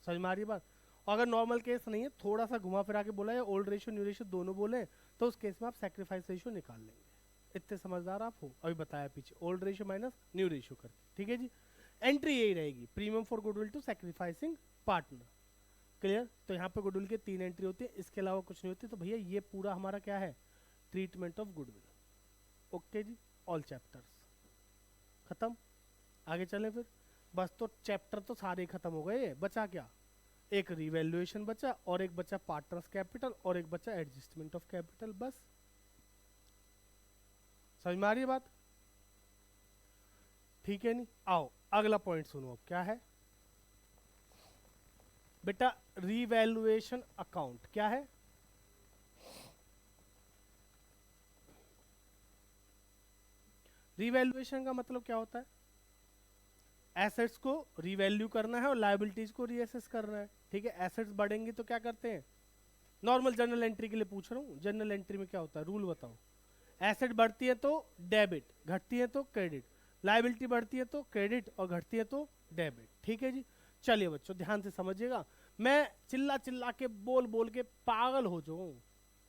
A: समझ में आ रही बात। और अगर नॉर्मल केस नहीं है, थोड़ा सा घुमा फिरा के बोला है, ओल्ड रेशियो न्यू रेशियो दोनों बोले, तो उस केस में आप सेक्रीफाइस रेशियो निकाल लेंगे। इतने समझदार आप हो, अभी बताया पीछे, old ratio minus new ratio करके। ठीक है जी, एंट्री यही रहेगी, premium for goodwill to sacrificing partner. Clear. तो यहाँ पे गुडविल के 3 एंट्री होती है, इसके अलावा कुछ नहीं होती। तो भैया ये पूरा हमारा क्या है, ट्रीटमेंट ऑफ गुडविल। ओके जी, ऑल चैप्टर्स खत्म। आगे चलें फिर। बस तो चैप्टर तो सारे खत्म हो गए, बचा क्या, एक रिवैल्यूएशन बचा, और एक बचा पार्टनर्स कैपिटल, और एक बचा एडजस्टमेंट ऑफ कैपिटल। बस समझ में आ रही है बात। ठीक है नहीं, आओ अगला पॉइंट सुनो। अब क्या है बेटा, रिवैल्यूएशन अकाउंट क्या है। रिवैल्यूएशन का मतलब क्या होता है, एसेट्स को रिवैल्यू करना है और लायबिलिटीज को रीअसेस करना है। ठीक है, एसेट्स बढ़ेंगे तो क्या करते हैं, नॉर्मल जनरल एंट्री के लिए पूछ रहा हूँ, जनरल एंट्री में क्या होता है, रूल बताओ। एसेट बढ़ती है तो डेबिट, घटती है तो क्रेडिट, लायबिलिटी बढ़ती है तो क्रेडिट, और घटती है तो डेबिट। ठीक है जी, चलिए बच्चों ध्यान से समझिएगा। मैं चिल्ला चिल्ला के बोल बोल के पागल हो जाऊं,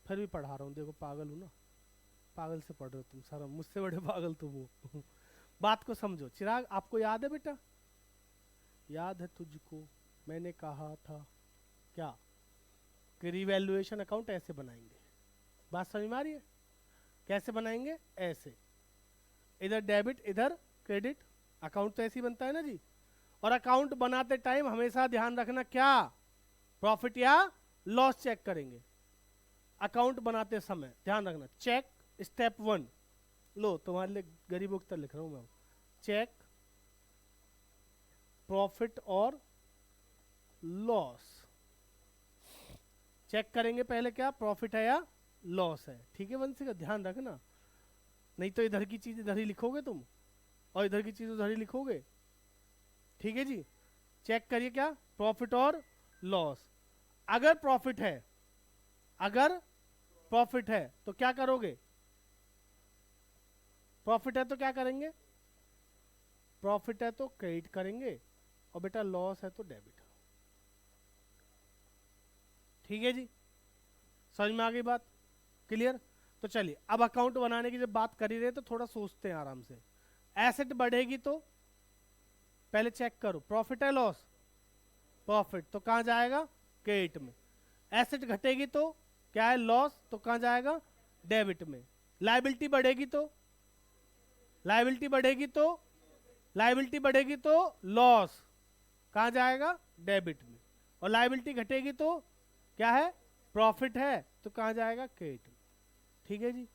A: फिर भी पढ़ा रहा हूँ। देखो पागल हूं ना, पागल से पढ़ रहे हो तुम, सारा मुझसे बड़े पागल तुम हो। बात को समझो। चिराग आपको याद है बेटा, याद है तुझको, मैंने कहा था क्या कि रिवैल्यूएशन अकाउंट ऐसे बनाएंगे। बात समझ में आ रही है, कैसे बनाएंगे, ऐसे, इधर डेबिट इधर क्रेडिट। अकाउंट तो ऐसे ही बनता है ना जी। और अकाउंट बनाते टाइम हमेशा ध्यान रखना, क्या प्रॉफिट या लॉस चेक करेंगे। अकाउंट बनाते समय ध्यान रखना, चेक स्टेप 1, लो तुम्हारे लिए गरीब उत्तर लिख रहा हूं मैं, चेक प्रॉफिट और लॉस। चेक करेंगे पहले क्या प्रॉफिट है या लॉस है। ठीक है वंशी का ध्यान रखना, नहीं तो इधर की चीज इधर ही लिखोगे तुम, और इधर की चीज उधर ही लिखोगे। ठीक है जी, चेक करिए क्या प्रॉफिट और लॉस। अगर प्रॉफिट है, अगर प्रॉफिट है तो क्या करोगे, प्रॉफिट है तो क्या करेंगे, प्रॉफिट है तो क्रेडिट करेंगे, और बेटा लॉस है तो डेबिट। ठीक है जी, समझ में आ गई बात, क्लियर। तो चलिए अब अकाउंट बनाने की जब बात कर ही रहे तो थोड़ा सोचते हैं आराम से। एसेट बढ़ेगी तो पहले चेक करो प्रॉफिट है लॉस, प्रॉफिट तो कहां जाएगा, क्रेडिट में। एसेट घटेगी तो क्या है, लॉस, तो कहां जाएगा, डेबिट में। लायबिलिटी बढ़ेगी तो, लायबिलिटी बढ़ेगी तो, लायबिलिटी बढ़ेगी तो लॉस कहां जाएगा, डेबिट में। और लायबिलिटी घटेगी तो क्या है, प्रॉफिट है, तो कहां जाएगा, क्रेडिट में। ठीक है जी,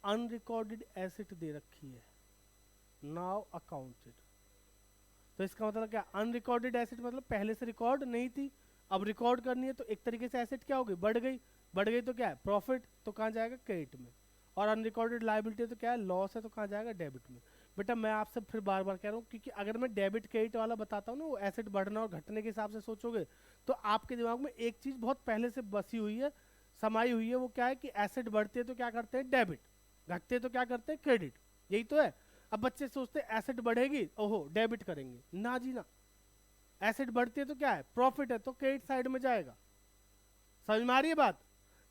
A: अनरिकॉर्डेड एसेट दे रखी है, नाउ अकाउंटेड। तो इसका मतलब क्या, अनरिकॉर्डेड एसेट मतलब पहले से रिकॉर्ड नहीं थी, अब रिकॉर्ड करनी है, तो एक तरीके से एसेट क्या होगी, बढ़ गई, बढ़ गई तो क्या है, प्रॉफिट, तो कहां जाएगा, क्रेडिट में। और अनरिकॉर्डेड लायबिलिटी तो क्या है, लॉस है, तो कहां जाएगा, डेबिट में। बेटा मैं आपसे फिर बार बार कह रहा हूँ, क्योंकि अगर मैं डेबिट क्रेडिट वाला बताता हूँ ना, वो एसेट बढ़ना और घटने के हिसाब से सोचोगे, तो आपके दिमाग में एक चीज बहुत पहले से बसी हुई है, समाई हुई है वो क्या है कि एसेट बढ़ती है तो क्या करते हैं डेबिट, घटते हैं तो क्या करते हैं क्रेडिट, यही तो है। अब बच्चे सोचते हैं एसेट बढ़ेगी ओहो डेबिट करेंगे, ना जी ना, एसेट बढ़ती है तो क्या है प्रॉफिट है तो क्रेडिट साइड में जाएगा। समझ में आ रही है बात?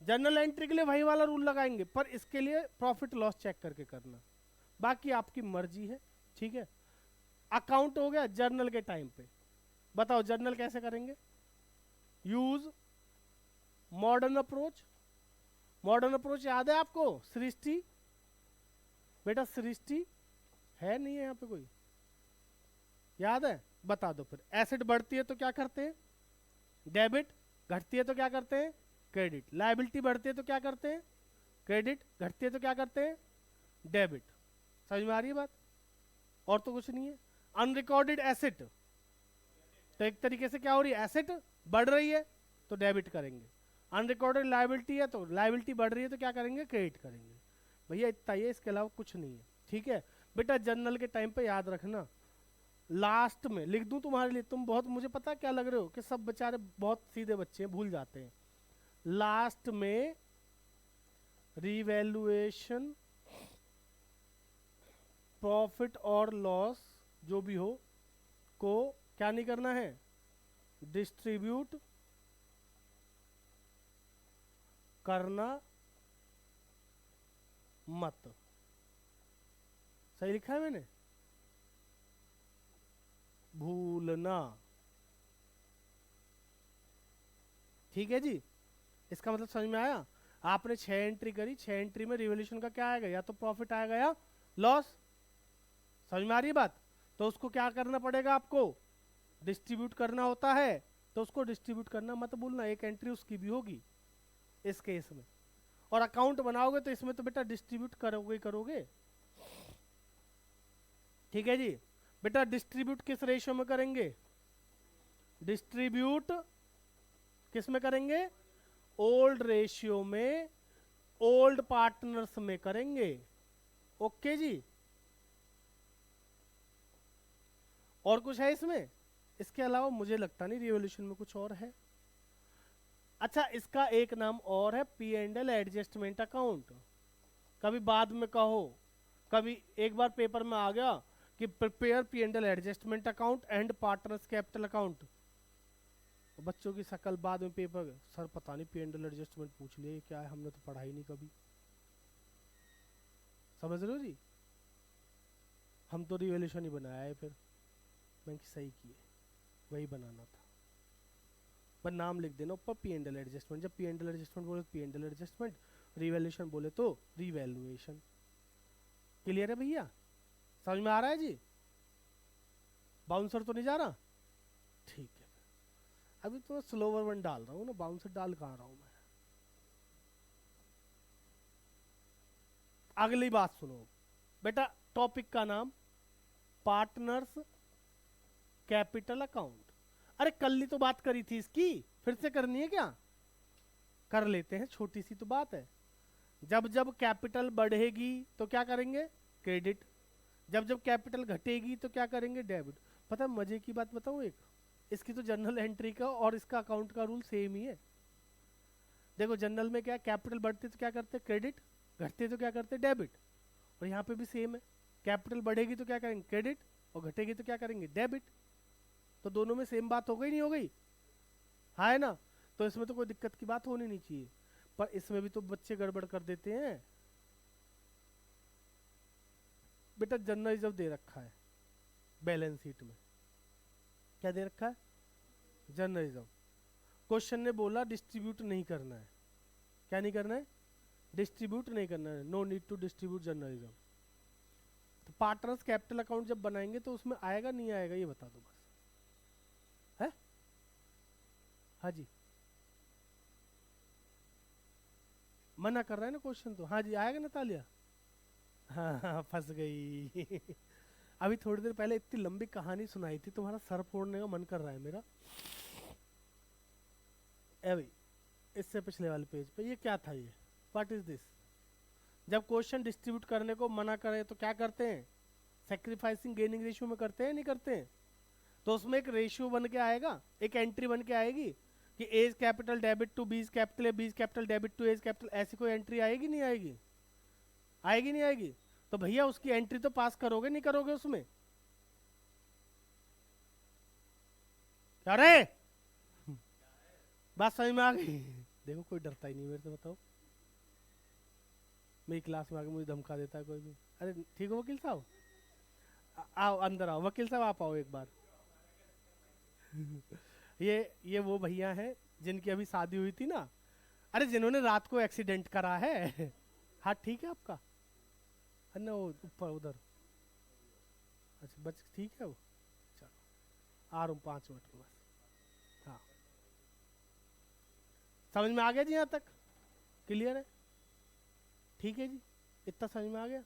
A: जर्नल एंट्री के लिए वही वाला रूल लगाएंगे, पर इसके लिए प्रॉफिट लॉस चेक करके करना, बाकी आपकी मर्जी है, ठीक है। अकाउंट हो गया जर्नल के टाइम पे। बताओ जर्नल कैसे करेंगे? Use modern approach. Modern approach याद है आपको? सृष्टि, बेटा सृष्टि है नहीं है यहाँ पे कोई, याद है? बता दो फिर। एसेट बढ़ती है तो क्या करते हैं डेबिट, घटती है तो क्या करते हैं क्रेडिट। लायबिलिटी बढ़ती है तो क्या करते हैं क्रेडिट, घटती है तो क्या करते हैं डेबिट। समझ में आ रही है बात? और तो कुछ नहीं है। अनरिकॉर्डेड एसेट, तो एक तरीके से क्या हो रही है एसेट बढ़ रही है तो डेबिट करेंगे। अनरिकॉर्डेड लायबिलिटी है तो लायबिलिटी बढ़ रही है तो क्या करेंगे क्रेडिट करेंगे। भैया इतना ही है, इसके अलावा कुछ नहीं है, ठीक है। बेटा जर्नल के टाइम पे याद रखना, लास्ट में लिख दूं तुम्हारे लिए, तुम बहुत मुझे पता क्या लग रहे हो कि सब बेचारे बहुत सीधे बच्चे हैं भूल जाते हैं। लास्ट में रिवैल्यूएशन प्रॉफिट और लॉस जो भी हो को क्या नहीं करना है डिस्ट्रीब्यूट करना मत। सही लिखा है मैंने? भूलना, ठीक है जी। इसका मतलब समझ में आया? आपने 6 एंट्री करी, 6 एंट्री में रिवोल्यूशन का क्या आएगा, या तो प्रॉफिट आएगा या लॉस। समझ में आ रही है बात? तो उसको क्या करना पड़ेगा आपको डिस्ट्रीब्यूट करना होता है, तो उसको डिस्ट्रीब्यूट करना मत भूलना, एक एंट्री उसकी भी होगी इस केस में। और अकाउंट बनाओगे तो इसमें तो बेटा डिस्ट्रीब्यूट करोगे करोगे, ठीक है जी। बेटा डिस्ट्रीब्यूट किस रेशियो में करेंगे? डिस्ट्रीब्यूट किस में करेंगे? ओल्ड रेशियो में, ओल्ड पार्टनर्स में करेंगे। ओके जी। और कुछ है इसमें? इसके अलावा मुझे लगता नहीं रिवोल्यूशन में कुछ और है। अच्छा इसका एक नाम और है P and L adjustment account. कभी बाद में कहो, कभी एक बार पेपर में आ गया कि prepare P and L adjustment account and partners capital account. बच्चों की शकल बाद में पेपर, सर पता नहीं पी एंड एल एडजस्टमेंट पूछ लिए क्या है, हमने तो पढ़ा ही नहीं कभी। समझ रहे हो जी? हम तो रिवोल्यूशन ही बनाया है, फिर मैं सही किए, वही बनाना था। पर नाम लिख देना ऊपर पी एंड एल एडजस्टमेंट, जब पी एंड एल एडजस्टमेंट बोले P and L adjustment, revaluation बोले तो रिवैल्यूएशन। क्लियर है भैया? समझ में आ रहा है जी? बाउंसर तो नहीं जा रहा? ठीक है, अभी तो स्लोवर वन डाल रहा हूँ ना, बाउंसर डाल कहाँ रहा हूँ मैं। अगली बात सुनो बेटा, टॉपिक का नाम पार्टनर्स कैपिटल अकाउंट। अरे कल ही तो बात करी थी इसकी, फिर से करनी है क्या? कर लेते हैं, छोटी सी तो बात है। जब जब कैपिटल बढ़ेगी तो क्या करेंगे क्रेडिट, जब जब कैपिटल घटेगी तो क्या करेंगे डेबिट। पता है मजे की बात बताऊं एक, इसकी तो जर्नल एंट्री का और इसका अकाउंट का रूल सेम ही है। देखो जनरल में क्या, कैपिटल बढ़ती तो क्या करते क्रेडिट, घटते तो क्या करते डेबिट। और यहाँ पे भी सेम है, कैपिटल बढ़ेगी तो क्या करेंगे क्रेडिट, और घटेगी तो क्या करेंगे डेबिट। तो दोनों में सेम बात हो गई नहीं हो गई? हाँ है ना? तो इसमें तो कोई दिक्कत की बात होनी नहीं चाहिए, पर इसमें भी तो बच्चे गड़बड़ कर देते हैं। बेटा जनरल रिजर्व दे रखा है बैलेंस शीट में, क्या दे रखा है जनरल रिजर्व। क्वेश्चन ने बोला डिस्ट्रीब्यूट नहीं करना है, क्या नहीं करना है डिस्ट्रीब्यूट नहीं करना है, no need to distribute general reserve. तो पार्टनर्स कैपिटल अकाउंट जब बनाएंगे तो उसमें आएगा नहीं आएगा ये बता दो बस, है? हाँ जी, मना कर रहा है ना क्वेश्चन तो, हाँ जी आएगा ना तालिया। हाँ हाँ फंस गई अभी थोड़ी देर पहले इतनी लंबी कहानी सुनाई थी, तुम्हारा सर फोड़ने का मन कर रहा है मेरा। ए भाई इससे पिछले वाले पेज पे ये क्या था, ये व्हाट इज दिस? जब क्वेश्चन डिस्ट्रीब्यूट करने को मना करे तो क्या करते हैं सेक्रीफाइसिंग गेनिंग रेशियो में करते हैं नहीं करते हैं? तो उसमें एक रेशियो बन के आएगा, एक एंट्री बन के आएगी कि A's capital debit to B's capital, B's capital debit to A's capital, ऐसी कोई एंट्री आएगी नहीं आएगी? आएगी नहीं आएगी? तो भैया उसकी एंट्री तो पास करोगे नहीं करोगे उसमें? अरे बात समझ में आ गई? देखो कोई डरता ही नहीं मेरे से, बताओ। मेरी क्लास में आके मुझे धमका देता है कोई भी। अरे ठीक हो वकील साहब, आओ अंदर आओ वकील साहब, आप आओ एक बार। ये वो भैया हैं जिनकी अभी शादी हुई थी ना, अरे जिन्होंने रात को एक्सीडेंट करा है। हाँ ठीक है आपका? ना वो ऊपर उधर, अच्छा बच ठीक है वो, चलो आ रहा हूँ 5 मिनट में बस। हाँ समझ में आ गया जी? यहाँ तक क्लियर है? ठीक है जी, इतना समझ में आ गया?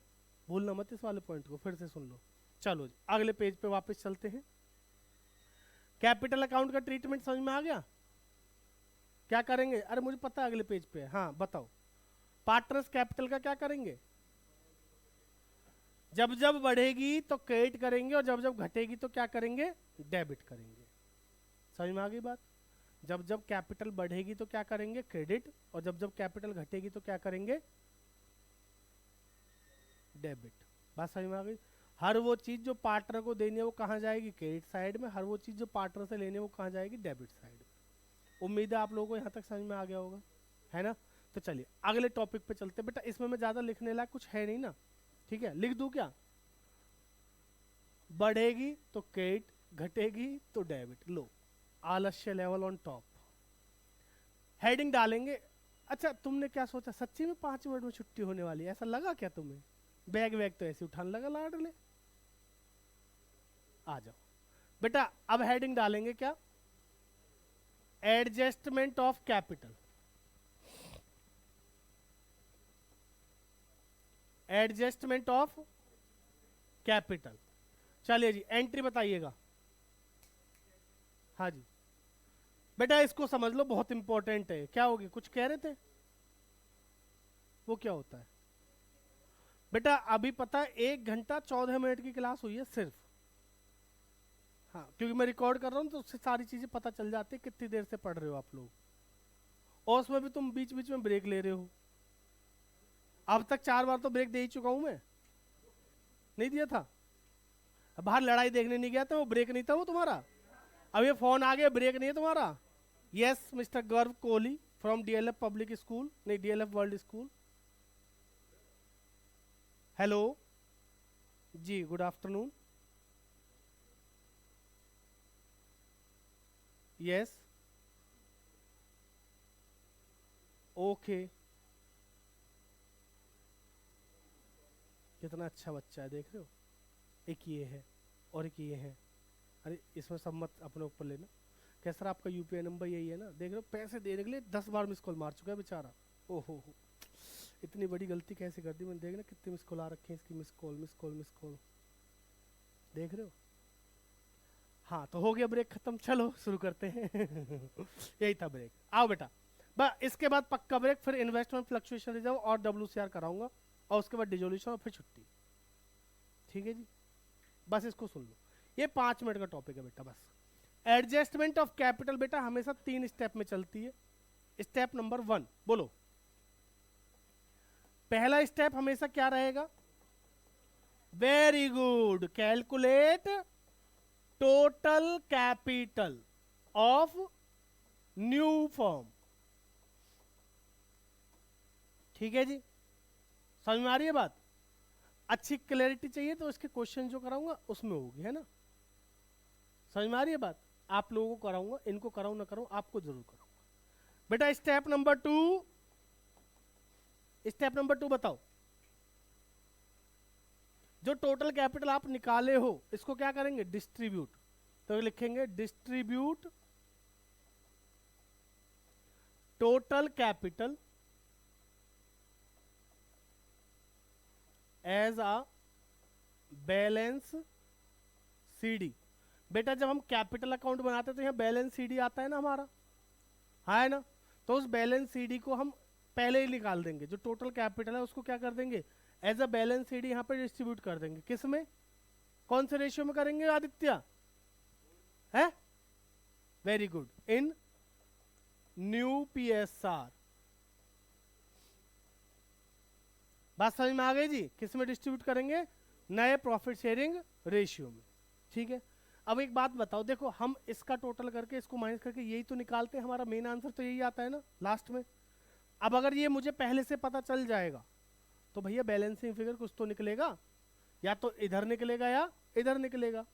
A: भूलना मत इस वाले पॉइंट को, फिर से सुन लो। चलो जी अगले पेज पे वापस चलते हैं। कैपिटल अकाउंट का ट्रीटमेंट समझ में आ गया? क्या करेंगे? अरे मुझे पता है अगले पेज पे। हाँ बताओ, पार्टनर्स कैपिटल का क्या करेंगे? जब जब बढ़ेगी तो क्रेडिट करेंगे और जब जब घटेगी तो क्या करेंगे? डेबिट करेंगे। समझ में आ गई बात? जब जब कैपिटल बढ़ेगी तो क्या करेंगे? क्रेडिट, और जब जब कैपिटल घटेगी तो क्या करेंगे? डेबिट। बात समझ में आ गई? हर वो चीज जो पार्टनर को देनी है वो कहाँ जाएगी? क्रेडिट साइड में। हर वो चीज जो पार्टनर से लेनी है वो कहाँ जाएगी? डेबिट साइड में। उम्मीद है आप लोगों को यहाँ तक समझ में आ गया होगा, है ना? तो चलिए अगले टॉपिक पे चलते। बेटा इसमें मैं ज्यादा लिखने लायक कुछ है नहीं ना, ठीक है? लिख दूं क्या? बढ़ेगी तो क्रेडिट, घटेगी तो डेबिट। लो आलस्य लेवल ऑन टॉप। हेडिंग डालेंगे। अच्छा तुमने क्या सोचा, सच्ची में 5 मिनट में छुट्टी होने वाली है? ऐसा लगा क्या तुम्हें? बैग वैग तो ऐसे उठाने लगा लाडले। आ जाओ बेटा, अब हेडिंग डालेंगे क्या? Adjustment of capital. Adjustment of capital. चलिए जी एंट्री बताइएगा। हाँ जी बेटा इसको समझ लो, बहुत इंपॉर्टेंट है। क्या होगी, कुछ कह रहे थे? वो क्या होता है बेटा? अभी पता है 1 घंटा 14 मिनट की क्लास हुई है सिर्फ। हाँ क्योंकि मैं रिकॉर्ड कर रहा हूँ तो उससे सारी चीजें पता चल जाती है कितनी देर से पढ़ रहे हो आप लोग। और उसमें भी तुम बीच बीच में ब्रेक ले रहे हो। अब तक 4 बार तो ब्रेक दे ही चुका हूं मैं, नहीं दिया था? बाहर लड़ाई देखने नहीं गया था, वो ब्रेक नहीं था वो तुम्हारा? अब ये फोन आ गया, ब्रेक नहीं है तुम्हारा? यस मिस्टर गर्व Kohli from DLF public school, नहीं डीएलएफ वर्ल्ड स्कूल। हेलो जी, गुड आफ्टरनून। Yes okay. कितना अच्छा बच्चा है, देख रहे हो? एक ये है और एक ये है। अरे इसमें सब मत अपने ऊपर लेना। क्या सर आपका यूपीआई नंबर यही है ना? देख रहे हो पैसे देने के लिए 10 बार मिस कॉल मार चुका है बेचारा। ओहो हो, इतनी बड़ी गलती कैसे कर दी मैंने? देख ना कितने मिस कॉल आ रखे हैं इसकी, miss call miss call miss call, देख रहे हो? हाँ तो हो गया ब्रेक खत्म, चलो शुरू करते हैं। यही था ब्रेक। आओ बेटा, बस इसके बाद पक्का ब्रेक, फिर इन्वेस्टमेंट फ्लक्चुएशन रिजर्व और WCR कराऊंगा, और उसके बाद डिजोल्यूशन और फिर छुट्टी। ठीक है जी, बस इसको सुन लो। ये 5 मिनट का टॉपिक है बेटा बस। एडजस्टमेंट ऑफ कैपिटल बेटा हमेशा 3 स्टेप में चलती है। स्टेप नंबर 1 बोलो। पहला स्टेप हमेशा क्या रहेगा? Very good, calculate total capital of new firm. ठीक है जी, समझ में आ रही है बात? अच्छी क्लैरिटी चाहिए तो इसके क्वेश्चन जो कराऊंगा उसमें होगी, है ना? समझ में आ रही है बात? आप लोगों को कराऊंगा, इनको कराऊं ना कराऊं, आपको जरूर कराऊंगा बेटा। स्टेप नंबर 2, स्टेप नंबर 2 बताओ। जो टोटल कैपिटल आप निकाले हो इसको क्या करेंगे? डिस्ट्रीब्यूट। तो लिखेंगे distribute total capital as a balance CD. बेटा जब हम कैपिटल अकाउंट बनाते हैं तो यहाँ बैलेंस सीडी आता है ना हमारा, हाँ है ना? तो उस बैलेंस सीडी को हम पहले ही निकाल देंगे। जो टोटल कैपिटल है उसको क्या कर देंगे? एज अ बैलेंस सीडी यहाँ पे डिस्ट्रीब्यूट कर देंगे। किस में, कौन से रेशियो में करेंगे आदित्य? है वेरी गुड, इन न्यू पीएसआर। बात समझ में आ गई जी? किस में डिस्ट्रीब्यूट करेंगे? नए प्रॉफिट शेयरिंग रेशियो में। ठीक है, अब एक बात बताओ, देखो हम इसका टोटल करके इसको माइनस करके यही तो निकालते हैं, हमारा मेन आंसर तो यही आता है ना लास्ट में। अब अगर ये मुझे पहले से पता चल जाएगा तो भैया बैलेंसिंग फिगर कुछ तो निकलेगा, या तो इधर निकलेगा या इधर निकलेगा।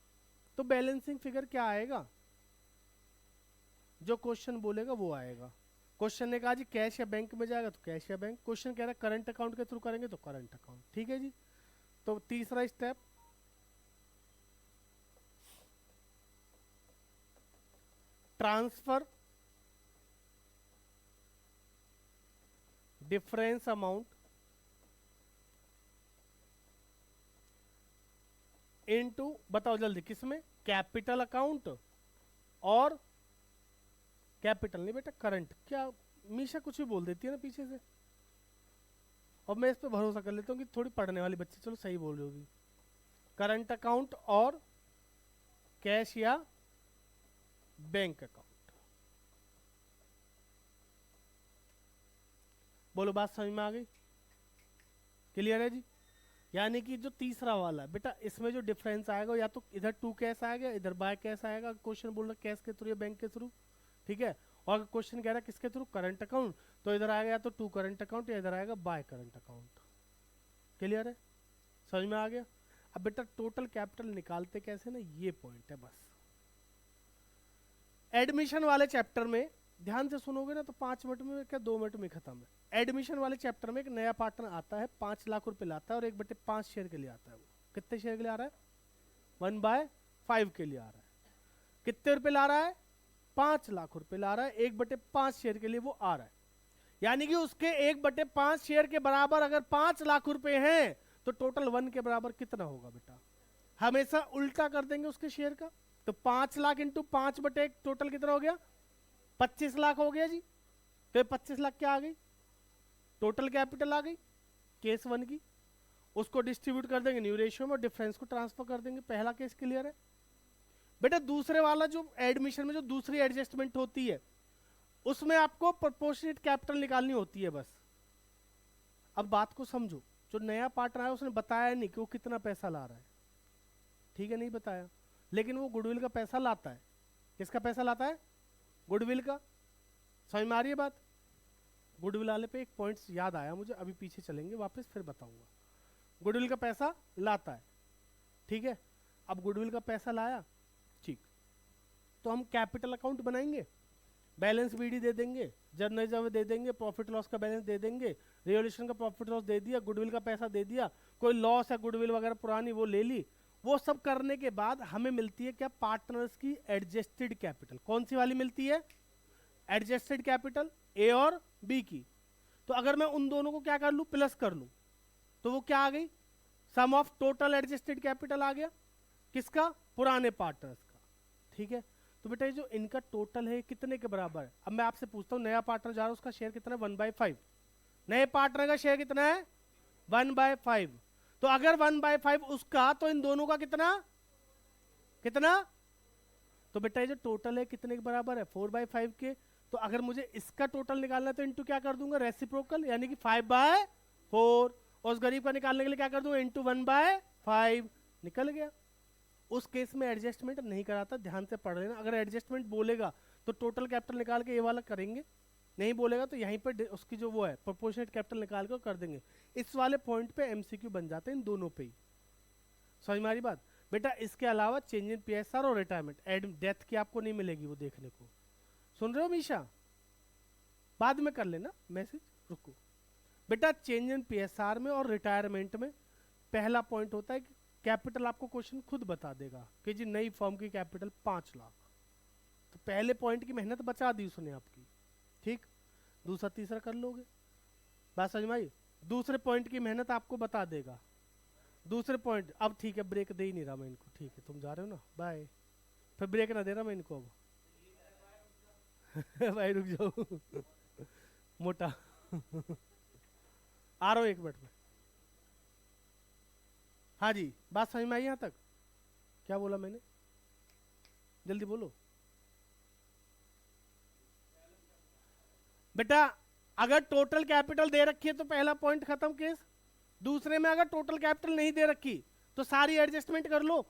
A: तो बैलेंसिंग फिगर क्या आएगा? जो क्वेश्चन बोलेगा वो आएगा। क्वेश्चन ने कहा जी कैश या बैंक में जाएगा तो कैश या बैंक, क्वेश्चन कह रहा है करंट अकाउंट के थ्रू करेंगे तो करंट अकाउंट। ठीक है जी, तो तीसरा step, transfer difference amount into, बताओ जल्दी किसमें? कैपिटल अकाउंट और कैपिटल नहीं बेटा, करंट। क्या मीशा कुछ भी बोल देती है ना पीछे से, और मैं इस पे भरोसा कर लेता हूँ कि थोड़ी पढ़ने वाली बच्ची चलो सही बोल रही होगी। करंट अकाउंट और कैश या बैंक अकाउंट। बोलो बात समझ में आ गई? क्लियर है जी? यानी कि जो तीसरा वाला है बेटा, इसमें जो डिफरेंस आएगा या तो इधर टू कैश आएगा, इधर बाय कैश आएगा। क्वेश्चन बोल रहा है कैश के थ्रू या बैंक के थ्रू, ठीक है। और क्वेश्चन कह रहा है किसके थ्रू? करंट अकाउंट, तो इधर आएगा या तो टू करंट अकाउंट या इधर आएगा बाय करंट अकाउंट। क्लियर है? समझ में आ गया? अब बेटा टोटल कैपिटल निकालते कैसे ना, ये पॉइंट है बस। एडमिशन वाले चैप्टर में ध्यान से सुनोगे ना तो 5 मिनट में क्या 2 मिनट में खत्म है। एडमिशन वाले चैप्टर में एक नया पार्टनर आता है, 5 लाख रुपए लाता है और 1/5 शेयर के लिए आता है। वो कितने शेयर के लिए आ रहा है? 1/5 के लिए आ रहा है। कितने रुपए ला रहा है? 5 लाख रुपए ला रहा है, 1/5 शेयर के लिए वो आ रहा है। यानी कि उसके 1/5 शेयर के बराबर अगर 5 लाख रुपए हैं तो टोटल 1 के बराबर कितना होगा बेटा? हमेशा उल्टा कर देंगे उसके शेयर का। तो 5 लाख इंटू 5/1 टोटल कितना हो गया? 25 लाख हो गया जी। तो 25 लाख क्या आ गई? टोटल कैपिटल आ गई केस 1 की। उसको डिस्ट्रीब्यूट कर देंगे न्यू रेशियो में और डिफरेंस को ट्रांसफर कर देंगे। पहला केस क्लियर है बेटा। दूसरे वाला जो एडमिशन में जो दूसरी एडजस्टमेंट होती है उसमें आपको प्रोपोर्शनेट कैपिटल निकालनी होती है बस। अब बात को समझो, जो नया पार्टनर है उसने बताया नहीं कि वो कितना पैसा ला रहा है, ठीक है, नहीं बताया, लेकिन वो गुडविल का पैसा लाता है। किसका पैसा लाता है? गुडविल का। समझ में आ रही है बात? गुडविल वाले पे एक पॉइंट याद आया मुझे, अभी पीछे चलेंगे वापस फिर बताऊंगा। गुडविल का पैसा लाता है, ठीक है। अब गुडविल का पैसा लाया, ठीक, तो हम कैपिटल अकाउंट बनाएंगे, बैलेंस बीडी दे देंगे, जर्नल रिजर्व दे देंगे, प्रॉफिट लॉस का बैलेंस दे देंगे, रिवोल्यूशन का प्रॉफिट लॉस दे दिया, गुडविल का पैसा दे दिया, कोई लॉस है गुडविल वगैरह पुरानी वो ले ली। वो सब करने के बाद हमें मिलती है क्या? पार्टनर्स की एडजस्टेड कैपिटल। कौन सी वाली मिलती है? एडजस्टेड कैपिटल, ए और बी की। तो अगर मैं उन दोनों को क्या कर लूं? प्लस कर लूं, तो वो क्या आ गई? सम ऑफ टोटल एडजस्टेड कैपिटल आ गया। किसका? पुराने पार्टनर्स का, ठीक है। तो बेटा ये जो इनका टोटल है कितने के बराबर है? अब मैं आपसे पूछता हूं, नया पार्टनर जा रहा है उसका शेयर कितना है? 1/5। नए पार्टनर का शेयर कितना है? 1/5। तो अगर 1/5 उसका, तो इन दोनों का कितना कितना? तो बेटा ये जो टोटल है कितने के बराबर है? 4/5 के। तो अगर मुझे इसका टोटल निकालना है तो इंटू क्या कर दूंगा? रेसिप्रोकल, यानी कि 5/4। और उस गरीब का निकालने के लिए क्या कर दूंगा? इंटू 1/5। निकल गया। उस केस में एडजस्टमेंट नहीं कराता, ध्यान से पढ़ लेना। अगर एडजस्टमेंट बोलेगा तो टोटल कैपिटल निकाल के ये वाला करेंगे, नहीं बोलेगा तो यहीं पर उसकी जो वो है प्रोपोर्शनेट कैपिटल निकाल कर कर देंगे। इस वाले पॉइंट पे एमसीक्यू बन जाते हैं इन दोनों पे ही। समझ में आ रही बात बेटा? इसके अलावा चेंज इन पीएसआर और रिटायरमेंट, डेथ की आपको नहीं मिलेगी वो देखने को। सुन रहे हो मीशा? बाद में कर लेना मैसेज, रुको बेटा। चेंज इन पीएसआर में और रिटायरमेंट में पहला पॉइंट होता है कि कैपिटल आपको क्वेश्चन खुद बता देगा कि जी नई फर्म की कैपिटल 5 लाख। तो पहले पॉइंट की मेहनत बचा दी उसने आपकी, ठीक। दूसरा तीसरा कर लोगे, बात समझ में आई? दूसरे पॉइंट की मेहनत आपको बता देगा। दूसरे पॉइंट, अब ठीक है ब्रेक दे ही नहीं रहा मैं इनको, ठीक है तुम जा रहे हो ना, बाय। फिर ब्रेक ना दे रहा मैं इनको अब। भाई रुक जाओ मोटा आ रहा हूँ 1 मिनट में। हाँ जी, बात समझ में आई यहाँ तक? क्या बोला मैंने? जल्दी बोलो। बेटा अगर टोटल कैपिटल दे रखी है तो पहला पॉइंट खत्म केस। दूसरे में अगर टोटल कैपिटल नहीं दे रखी तो सारी एडजस्टमेंट कर लो,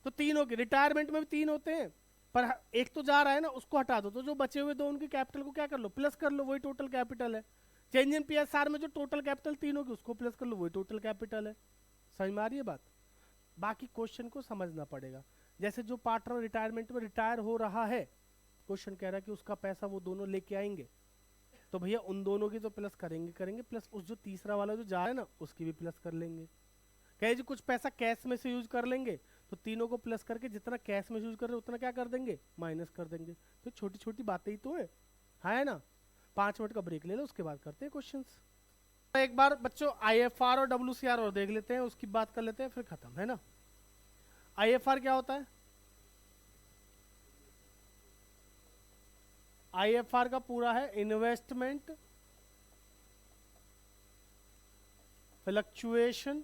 A: तो तीन होगी। रिटायरमेंट में भी तीन होते हैं, पर एक तो जा रहा है ना, उसको हटा दो, तो जो बचे हुए दो उनकी कैपिटल को क्या कर लो, प्लस कर लो, वही टोटल कैपिटल है। चेंज इन पीएसआर में जो टोटल कैपिटल तीन होगी उसको प्लस कर लो, वही टोटल कैपिटल है। समझ में आ रही है बात? बाकी क्वेश्चन को समझना पड़ेगा। जैसे जो पार्टनर रिटायरमेंट में रिटायर हो रहा है, क्वेश्चन कह रहा है कि उसका पैसा वो दोनों लेके आएंगे, तो भैया उन दोनों की तो प्लस करेंगे, प्लस उस जो तीसरा वाला जो जा रहा है ना उसकी भी प्लस कर लेंगे। कहे जी कुछ पैसा कैश में से यूज कर लेंगे, तो तीनों को प्लस करके जितना कैश में यूज कर रहे उतना क्या कर देंगे, माइनस कर देंगे। तो छोटी छोटी बातें ही तो है ना। 5 मिनट का ब्रेक ले लो, उसके बाद करते हैं क्वेश्चंस। एक बार बच्चों आईएफआर और डब्ल्यूसीआर और देख लेते हैं, उसकी बात कर लेते हैं फिर खत्म, है ना। आईएफआर क्या होता है? आईएफआर का पूरा है इन्वेस्टमेंट फ्लक्चुएशन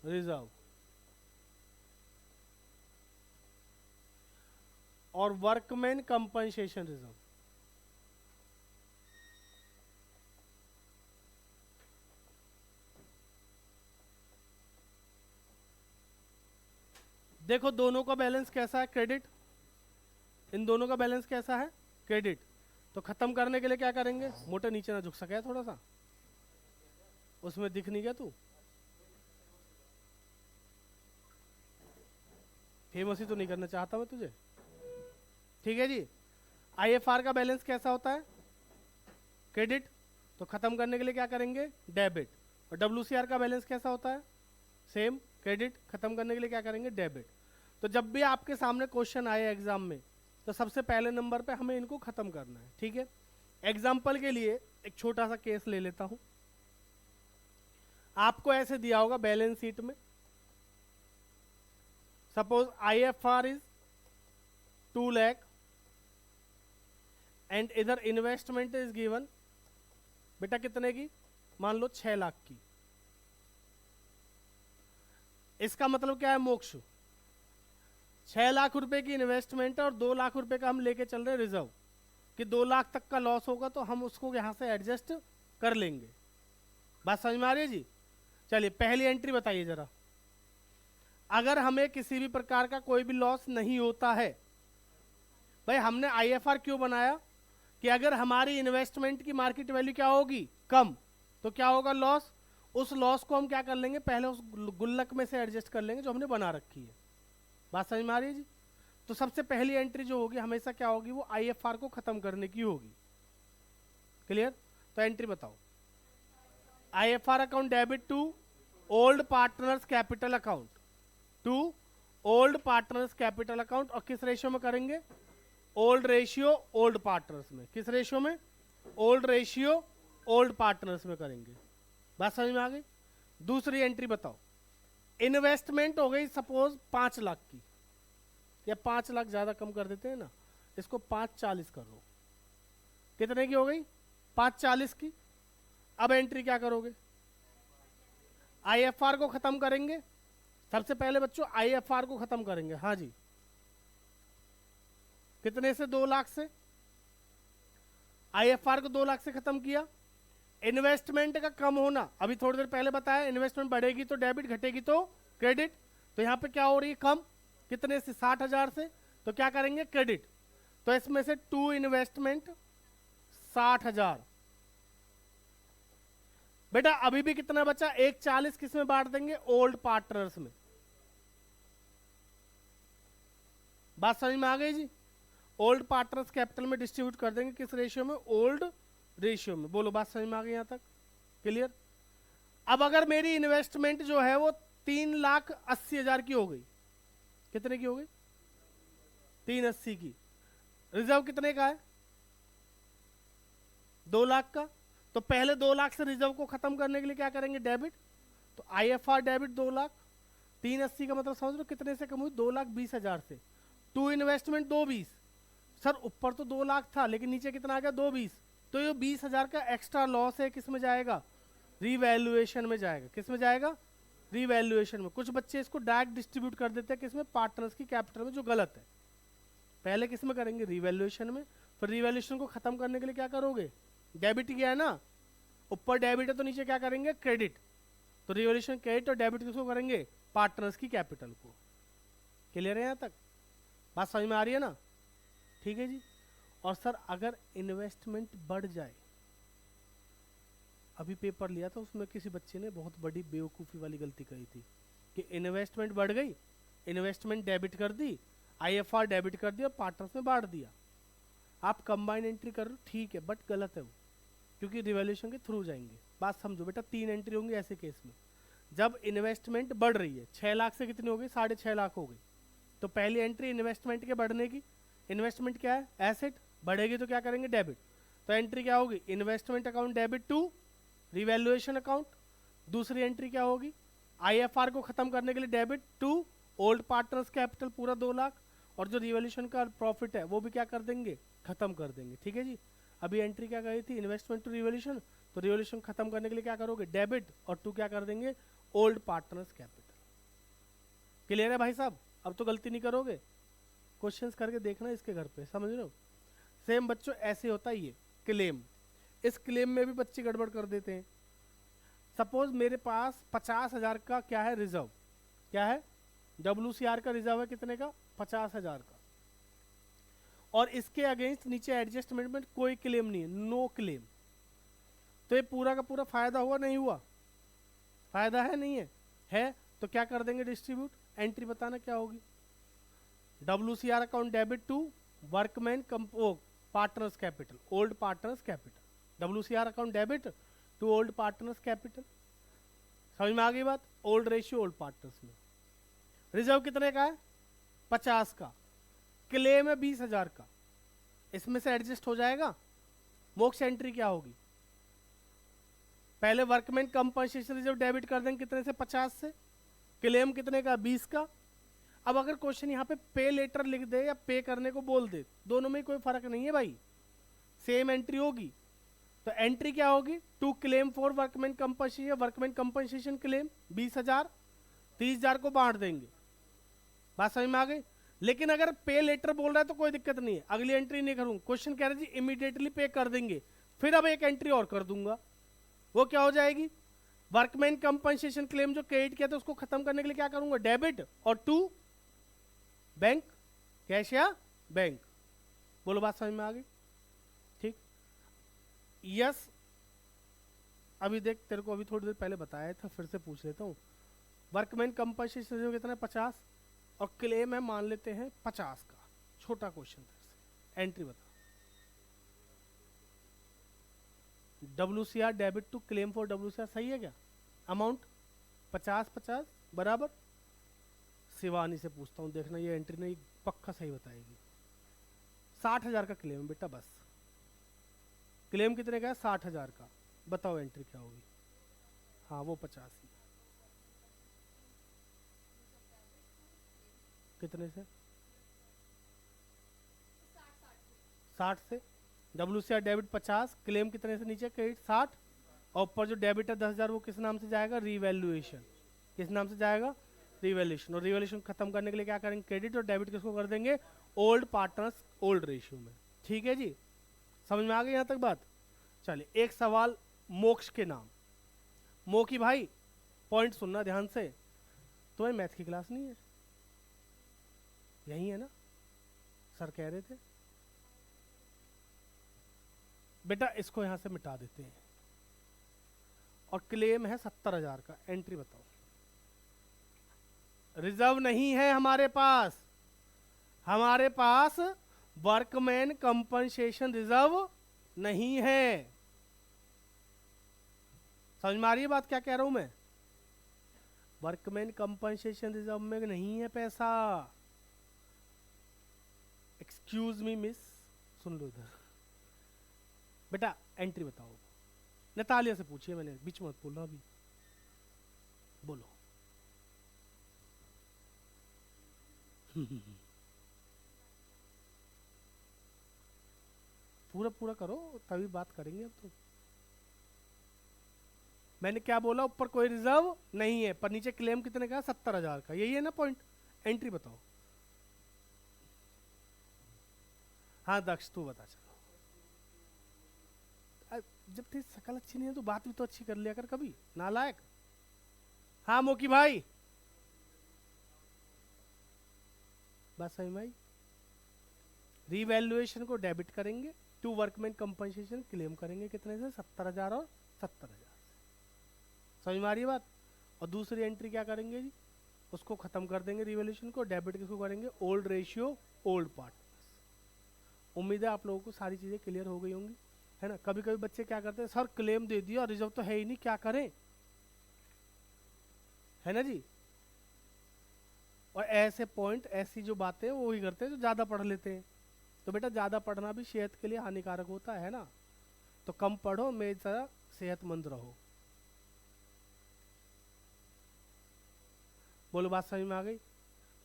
A: रिजर्व और वर्कमैन कंपनसेशन रिजर्व। देखो दोनों का बैलेंस कैसा है, क्रेडिट। इन दोनों का बैलेंस कैसा है, क्रेडिट। तो खत्म करने के लिए क्या करेंगे, मोटर नीचे ना झुक सके थोड़ा सा, उसमें दिख नहीं गया तू, फेमस ही तो नहीं करना चाहता मैं तुझे, ठीक है जी। आईएफआर का बैलेंस कैसा होता है, क्रेडिट। तो खत्म करने के लिए क्या करेंगे, डेबिट। और डब्ल्यूसीआर का बैलेंस कैसा होता है, सेम, क्रेडिट। खत्म करने के लिए क्या करेंगे, डेबिट। तो जब भी आपके सामने क्वेश्चन आए एग्जाम में, तो सबसे पहले नंबर पे हमें इनको खत्म करना है, ठीक है। एग्जाम्पल के लिए एक छोटा सा केस ले लेता हूं। आपको ऐसे दिया होगा बैलेंस शीट में, suppose IFR is 2 lakh and इधर इन्वेस्टमेंट इज गिवन, बेटा कितने की, मान लो 6 लाख की। इसका मतलब क्या है मोक्ष, 6 लाख रुपए की इन्वेस्टमेंट है और 2 लाख रुपए का हम लेके चल रहे हैं रिजर्व, कि 2 लाख तक का लॉस होगा तो हम उसको यहां से एडजस्ट कर लेंगे। बात समझ में आ रही है जी? चलिए पहली एंट्री बताइए जरा। अगर हमें किसी भी प्रकार का कोई भी लॉस नहीं होता है, भाई हमने आईएफआर क्यों बनाया, कि अगर हमारी इन्वेस्टमेंट की मार्केट वैल्यू क्या होगी, कम, तो क्या होगा, लॉस। उस लॉस को हम क्या कर लेंगे, पहले उस गुल्लक में से एडजस्ट कर लेंगे जो हमने बना रखी है। बात समझ में आ रही है जी? तो सबसे पहली एंट्री जो होगी हमेशा क्या होगी, वो आईएफआर को खत्म करने की होगी। क्लियर? तो एंट्री बताओ। IFR account debit to old partners capital account, to old partners capital account. और किस रेशियो में करेंगे, ओल्ड रेशियो ओल्ड पार्टनर्स में। किस रेशियो में, ओल्ड रेशियो ओल्ड पार्टनर्स में करेंगे। बात समझ में आ गई? दूसरी एंट्री बताओ। इन्वेस्टमेंट हो गई सपोज 5 लाख की, या 5 लाख ज्यादा कम कर देते हैं ना, इसको 540 कर लो। कितने की हो गई, 540 की। अब एंट्री क्या करोगे, आईएफआर को खत्म करेंगे। सबसे पहले बच्चों आईएफआर को खत्म करेंगे, हाँ जी। कितने से, 2 लाख से। आईएफआर को 2 लाख से खत्म किया। इन्वेस्टमेंट का कम होना, अभी थोड़ी देर पहले बताया, इन्वेस्टमेंट बढ़ेगी तो डेबिट, घटेगी तो क्रेडिट। तो यहां पे क्या हो रही है, कम। कितने से, 60,000 से। तो क्या करेंगे, क्रेडिट। तो इसमें से टू इन्वेस्टमेंट 60,000। बेटा अभी भी कितना बचा, 140 किस में बांट देंगे, ओल्ड पार्टनर्स में। बात समझ में आ गई जी? ओल्ड पार्टनर्स कैपिटल में डिस्ट्रीब्यूट कर देंगे, किस रेशियो में, ओल्ड रेशियो में। बोलो बात समझ में आ गई यहां तक, क्लियर? अब अगर मेरी इन्वेस्टमेंट जो है वो 3,80,000 की हो गई, कितने की हो गई, 380 की। रिजर्व कितने का है, 2 लाख का। तो पहले 2 लाख से रिजर्व को खत्म करने के लिए क्या करेंगे, डेबिट। तो आईएफआर डेबिट 2 लाख, 380 का मतलब समझ लो कितने से कम हुई, 2,20,000 से। टू इन्वेस्टमेंट 220, सर ऊपर तो 2 लाख था लेकिन नीचे कितना आ गया, 220। तो ये 20,000 का एक्स्ट्रा लॉस है, किस में जाएगा, रीवैल्यूएशन में जाएगा। किस में जाएगा, रीवैल्यूएशन में। कुछ बच्चे इसको डायरेक्ट डिस्ट्रीब्यूट कर देते हैं, किसमें, पार्टनर्स की कैपिटल में, जो गलत है। पहले किस में करेंगे, रीवैल्यूएशन में। फिर रिवैल्यूएशन को खत्म करने के लिए क्या करोगे, डेबिट किया है ना, ऊपर डेबिट है तो नीचे क्या करेंगे, क्रेडिट। तो रिवैल्यूएशन क्रेडिट और डेबिट किसको करेंगे, पार्टनर्स की कैपिटल को। क्लियर है यहाँ तक, बात समझ में आ रही है ना, ठीक है जी। और सर अगर इन्वेस्टमेंट बढ़ जाए, अभी पेपर लिया था उसमें किसी बच्चे ने बहुत बड़ी बेवकूफ़ी वाली गलती कही थी कि इन्वेस्टमेंट बढ़ गई, इन्वेस्टमेंट डेबिट कर दी, आईएफआर डेबिट कर दिया, पार्टनर्स में बांट दिया। आप कंबाइन एंट्री कर रहे हो ठीक है, बट गलत है वो, क्योंकि रिवैल्यूएशन के थ्रू जाएंगे। बात समझो बेटा, 3 एंट्री होंगी ऐसे केस में। जब इन्वेस्टमेंट बढ़ रही है, 6 लाख से कितनी हो गई, 6.5 लाख हो गई, तो पहली एंट्री इन्वेस्टमेंट के बढ़ने की। इन्वेस्टमेंट क्या है, एसेट, बढ़ेगी तो क्या करेंगे, डेबिट। तो एंट्री क्या होगी, investment account debit to revaluation account. दूसरी एंट्री क्या होगी, आईएफआर को खत्म करने के लिए debit to old partners capital पूरा 2 लाख, और जो रिवैल्यूएशन का प्रॉफिट है वो भी क्या कर देंगे, खत्म कर देंगे। ठीक है जी। अभी एंट्री क्या कही थी, इन्वेस्टमेंट टू रिवैल्यूएशन, तो रिवैल्यूएशन खत्म करने के लिए क्या करोगे, डेबिट, और टू क्या कर देंगे, ओल्ड पार्टनर्स कैपिटल। क्लियर है भाई साहब, अब तो गलती नहीं करोगे, क्वेश्चंस करके देखना इसके घर पे, समझ रहे हो। सेम बच्चों ऐसे होता है ये क्लेम, इस क्लेम में भी बच्चे गड़बड़ कर देते हैं। सपोज मेरे पास 50,000 का क्या है रिजर्व, क्या है, WCR का रिजर्व है कितने का, 50,000 का, और इसके अगेंस्ट नीचे एडजस्टमेंट में कोई क्लेम नहीं है, नो क्लेम। तो ये पूरा का पूरा फायदा हुआ नहीं हुआ, फायदा है नहीं है तो क्या कर देंगे, डिस्ट्रीब्यूट। एंट्री बताना क्या होगी, WCR account debit to workman partners capital, old partners capital. WCR account debit to old partners capital, समझ में आ गई बात। ओल्ड रेशियो ओल्ड पार्टनर्स में। रिजर्व कितने का है, 50 का, क्लेम है 20,000 का, इसमें से एडजस्ट हो जाएगा। मोक्ष एंट्री क्या होगी, पहले वर्कमैन कंपनसेशन रिजर्व डेबिट कर देंगे कितने से, 50 से, क्लेम कितने का, 20 का। अब अगर क्वेश्चन यहाँ पे पे लेटर लिख दे या पे करने को बोल दे, दोनों में कोई फर्क नहीं है भाई, सेम एंट्री होगी। तो एंट्री क्या होगी, to claim for workman compensation, workman compensation claim 20,000, 30,000 को बांट देंगे। बात समझ में आ गई। लेकिन अगर पे लेटर बोल रहा है तो कोई दिक्कत नहीं है, अगली एंट्री नहीं करूंगा। क्वेश्चन कह रहे जी इमीडिएटली पे कर देंगे, फिर अब एक एंट्री और कर दूंगा, वो क्या हो जाएगी, वर्कमैन कंपनसेशन क्लेम जो क्रेडिट किया था उसको खत्म करने के लिए क्या करूंगा, डेबिट, और टू बैंक, कैश या बैंक। बोलो बात समझ में आ गई, ठीक। यस, अभी देख तेरे को अभी थोड़ी देर पहले बताया था, फिर से पूछ लेता हूँ। वर्कमैन कंपनसेशन जो कितना है, 50, और क्लेम है मान लेते हैं 50 का, छोटा क्वेश्चन था, एंट्री बता। WCR debit to claim for WCR, सही है क्या, अमाउंट 50 बराबर। शिवानी से पूछता हूँ, देखना ये एंट्री नहीं पक्का सही बताएगी। 60,000 का क्लेम है बेटा, बस क्लेम कितने का है, 60,000 का, बताओ एंट्री क्या होगी। हाँ वो 50 ही, कितने से, 60 से। WCR डेबिट 50, क्लेम कितने से नीचे, क्रेडिट 60, और ऊपर जो डेबिट है 10,000 वो किस नाम से जाएगा, रिवैल्यूएशन। किस नाम से जाएगा, रिवैल्यूएशन। और रिवैल्यूएशन खत्म करने के लिए क्या करेंगे, क्रेडिट, और डेबिट किसको कर देंगे, ओल्ड पार्टनर्स ओल्ड रेशियो में। ठीक है जी, समझ में आ गई यहाँ तक बात। चलिए एक सवाल मोक्ष के नाम। मोकी भाई पॉइंट सुनना ध्यान से, तुम्हें मैथ की क्लास नहीं है, यही है ना, सर कह रहे थे। बेटा इसको यहां से मिटा देते हैं, और क्लेम है 70,000 का, एंट्री बताओ। रिजर्व नहीं है हमारे पास, हमारे पास वर्कमैन कंपनसेशन रिजर्व नहीं है। समझ में आ रही है बात क्या कह रहा हूं मैं, वर्कमैन कंपनसेशन रिजर्व में नहीं है पैसा। एक्सक्यूज मी मिस, सुन लो इधर। बेटा एंट्री बताओ, नतालिया से पूछिए, मैंने बीच में मत बोलना अभी, बोलो। पूरा पूरा करो तभी बात करेंगे अब तो। मैंने क्या बोला, ऊपर कोई रिजर्व नहीं है, पर नीचे क्लेम कितने का, 70,000 का, यही है ना पॉइंट। एंट्री बताओ। हाँ दक्ष तू बता चलो। जब तेरी शकल अच्छी नहीं है तो बात भी तो अच्छी कर लिया कर कभी, नालायक। हाँ मोकी भाई, बस सही भाई। रीवैल्यूएशन को डेबिट करेंगे, टू वर्कमैन कंपनसेशन क्लेम करेंगे कितने से, 70,000 और 70,000। समझ में आ रही है बात। और दूसरी एंट्री क्या करेंगे जी, उसको खत्म कर देंगे रिवैल्यूएशन को, डेबिट किसको करेंगे, ओल्ड रेशियो ओल्ड पार्ट। उम्मीद है आप लोगों को सारी चीजें क्लियर हो गई होंगी, है ना। कभी कभी बच्चे क्या करते हैं, सर क्लेम दे दिया रिजर्व तो है ही नहीं, क्या करें, है ना जी। और ऐसे पॉइंट, ऐसी जो बातें वो ही करते हैं जो ज्यादा पढ़ लेते हैं। तो बेटा ज्यादा पढ़ना भी सेहत के लिए हानिकारक होता है ना, तो कम पढ़ो, मेरी तरह सेहतमंद रहो। बोलो बात समझ में आ गई।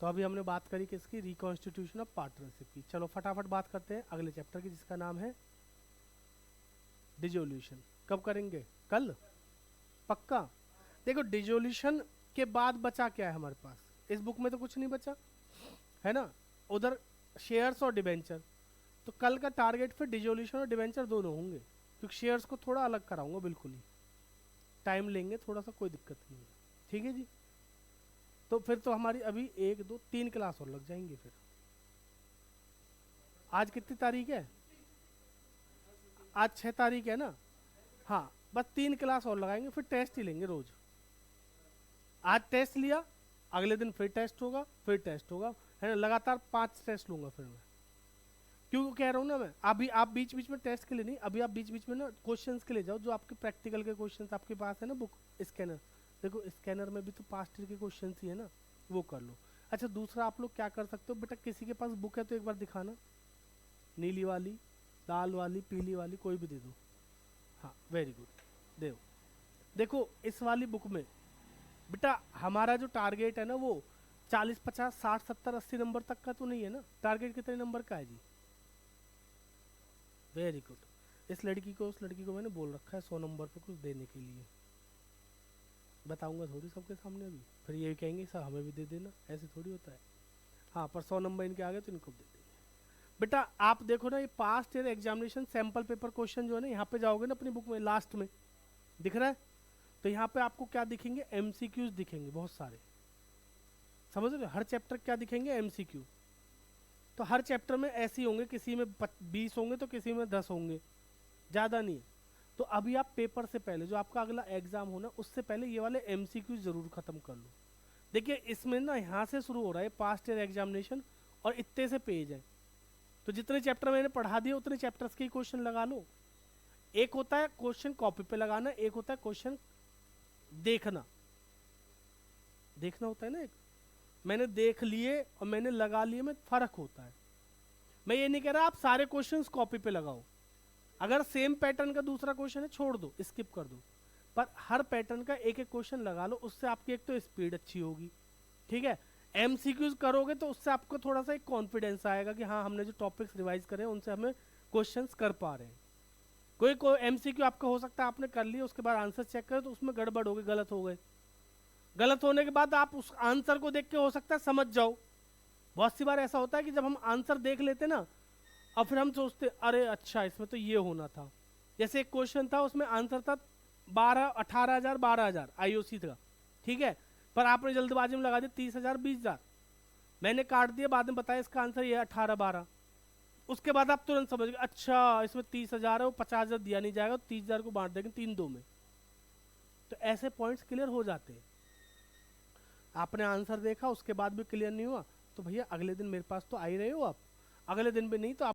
A: तो अभी हमने बात करी किसकी, रिकॉन्स्टिट्यूशन ऑफ पार्टनरशिप की। चलो फटाफट बात करते हैं अगले चैप्टर की, जिसका नाम है डिजोल्यूशन। कब करेंगे, कल, पक्का। देखो डिजोल्यूशन के बाद बचा क्या है हमारे पास, इस बुक में तो कुछ नहीं बचा है ना, उधर शेयर्स और डिबेंचर। तो कल का टारगेट फिर डिजोल्यूशन और डिबेंचर दोनों होंगे, क्योंकि शेयर्स को थोड़ा अलग कराऊंगा, बिल्कुल ही टाइम लेंगे थोड़ा सा, कोई दिक्कत नहीं है, ठीक है जी। तो फिर तो हमारी अभी 1 2 3 क्लास और लग जाएंगे फिर। आज कितनी तारीख है, आज 6 तारीख है ना। हाँ बस 3 क्लास और लगाएंगे, फिर टेस्ट ही लेंगे रोज। आज टेस्ट लिया, अगले दिन फिर टेस्ट होगा, फिर टेस्ट होगा, है ना। लगातार 5 टेस्ट लूंगा फिर मैं। क्यों कह रहा हूँ ना मैं, अभी आप बीच बीच में टेस्ट के लिए नहीं, अभी आप बीच बीच में ना क्वेश्चंस के लिए जाओ, जो आपके प्रैक्टिकल के क्वेश्चंस आपके पास है ना, बुक स्कैनर। देखो स्कैनर में भी तो पास्ट ईयर के क्वेश्चन ही है ना, वो कर लो। अच्छा दूसरा आप लोग क्या कर सकते हो बेटा, किसी के पास बुक है तो एक बार दिखाना, नीली वाली, लाल वाली, पीली वाली, कोई भी दे दो। हाँ वेरी गुड, दो। देखो इस वाली बुक में बेटा हमारा जो टारगेट है ना, वो 40 50 60 70 80 नंबर तक का तो नहीं है ना, टारगेट कितने नंबर का है जी, वेरी गुड। इस लड़की को, उस लड़की को मैंने बोल रखा है 100 नंबर पे कुछ देने के लिए, बताऊंगा थोड़ी सबके सामने अभी, फिर ये कहेंगे सर हमें भी दे देना, ऐसे थोड़ी होता है। हाँ पर 100 नंबर इनके आ गए तो इनको दे देंगे। बेटा आप देखो ना, ये past year examination sample paper question जो है ना, यहाँ पे जाओगे ना अपनी बुक में लास्ट में, दिख रहा है, तो यहाँ पे आपको क्या दिखेंगे, एमसीक्यूज दिखेंगे बहुत सारे, समझ रहे हो, हर चैप्टर क्या दिखेंगे, एमसीक्यू। तो हर चैप्टर में ऐसे होंगे, किसी में 20 होंगे तो किसी में 10 होंगे, ज़्यादा नहीं। तो अभी आप पेपर से पहले जो आपका अगला एग्जाम होना, उससे पहले ये वाले एमसीक्यू जरूर खत्म कर लो। देखिए इसमें ना यहाँ से शुरू हो रहा है पास्ट ईयर एग्जामिनेशन, और इतने से पेज है, तो जितने चैप्टर मैंने पढ़ा दिए उतने चैप्टर्स के क्वेश्चन लगा लो। एक होता है क्वेश्चन कॉपी पे लगाना, एक होता है क्वेश्चन देखना, देखना होता है ना, एक मैंने देख लिए और मैंने लगा लिए में फर्क होता है। मैं ये नहीं कह रहा आप सारे क्वेश्चंस कॉपी पे लगाओ, अगर सेम पैटर्न का दूसरा क्वेश्चन है छोड़ दो, स्किप कर दो, पर हर पैटर्न का एक एक क्वेश्चन लगा लो, उससे आपकी एक तो स्पीड अच्छी होगी, ठीक है। एमसीक्यूज करोगे तो उससे आपको थोड़ा सा एक कॉन्फिडेंस आएगा कि हाँ हमने जो टॉपिक्स रिवाइज करे हैं उनसे हमें क्वेश्चंस कर पा रहे हैं। कोई एमसीक्यू आपका हो सकता है आपने कर लिया, उसके बाद आंसर चेक करें तो उसमें गड़बड़ हो गई, गलत हो गए, गलत होने के बाद आप उस आंसर को देख के हो सकता है समझ जाओ। बहुत सी बार ऐसा होता है कि जब हम आंसर देख लेते ना, और फिर हम सोचते अरे अच्छा इसमें तो ये होना था। जैसे एक क्वेश्चन था उसमें आंसर था 18,000 12,000 आईओसी था, ठीक है, पर आपने जल्दबाजी में लगा दिया 30,000 20,000, मैंने काट दिया, बाद में बताया इसका आंसर ये 18 12। उसके बाद आप तुरंत समझ गए अच्छा इसमें 30,000 है, वो 50,000 दिया नहीं जाएगा, 30,000 को बांट देंगे 3 2 में। तो ऐसे पॉइंट्स क्लियर हो जाते हैं। आपने आंसर देखा उसके बाद भी क्लियर नहीं हुआ तो भैया अगले दिन मेरे पास तो आ ही रहे हो आप, अगले दिन भी नहीं तो आप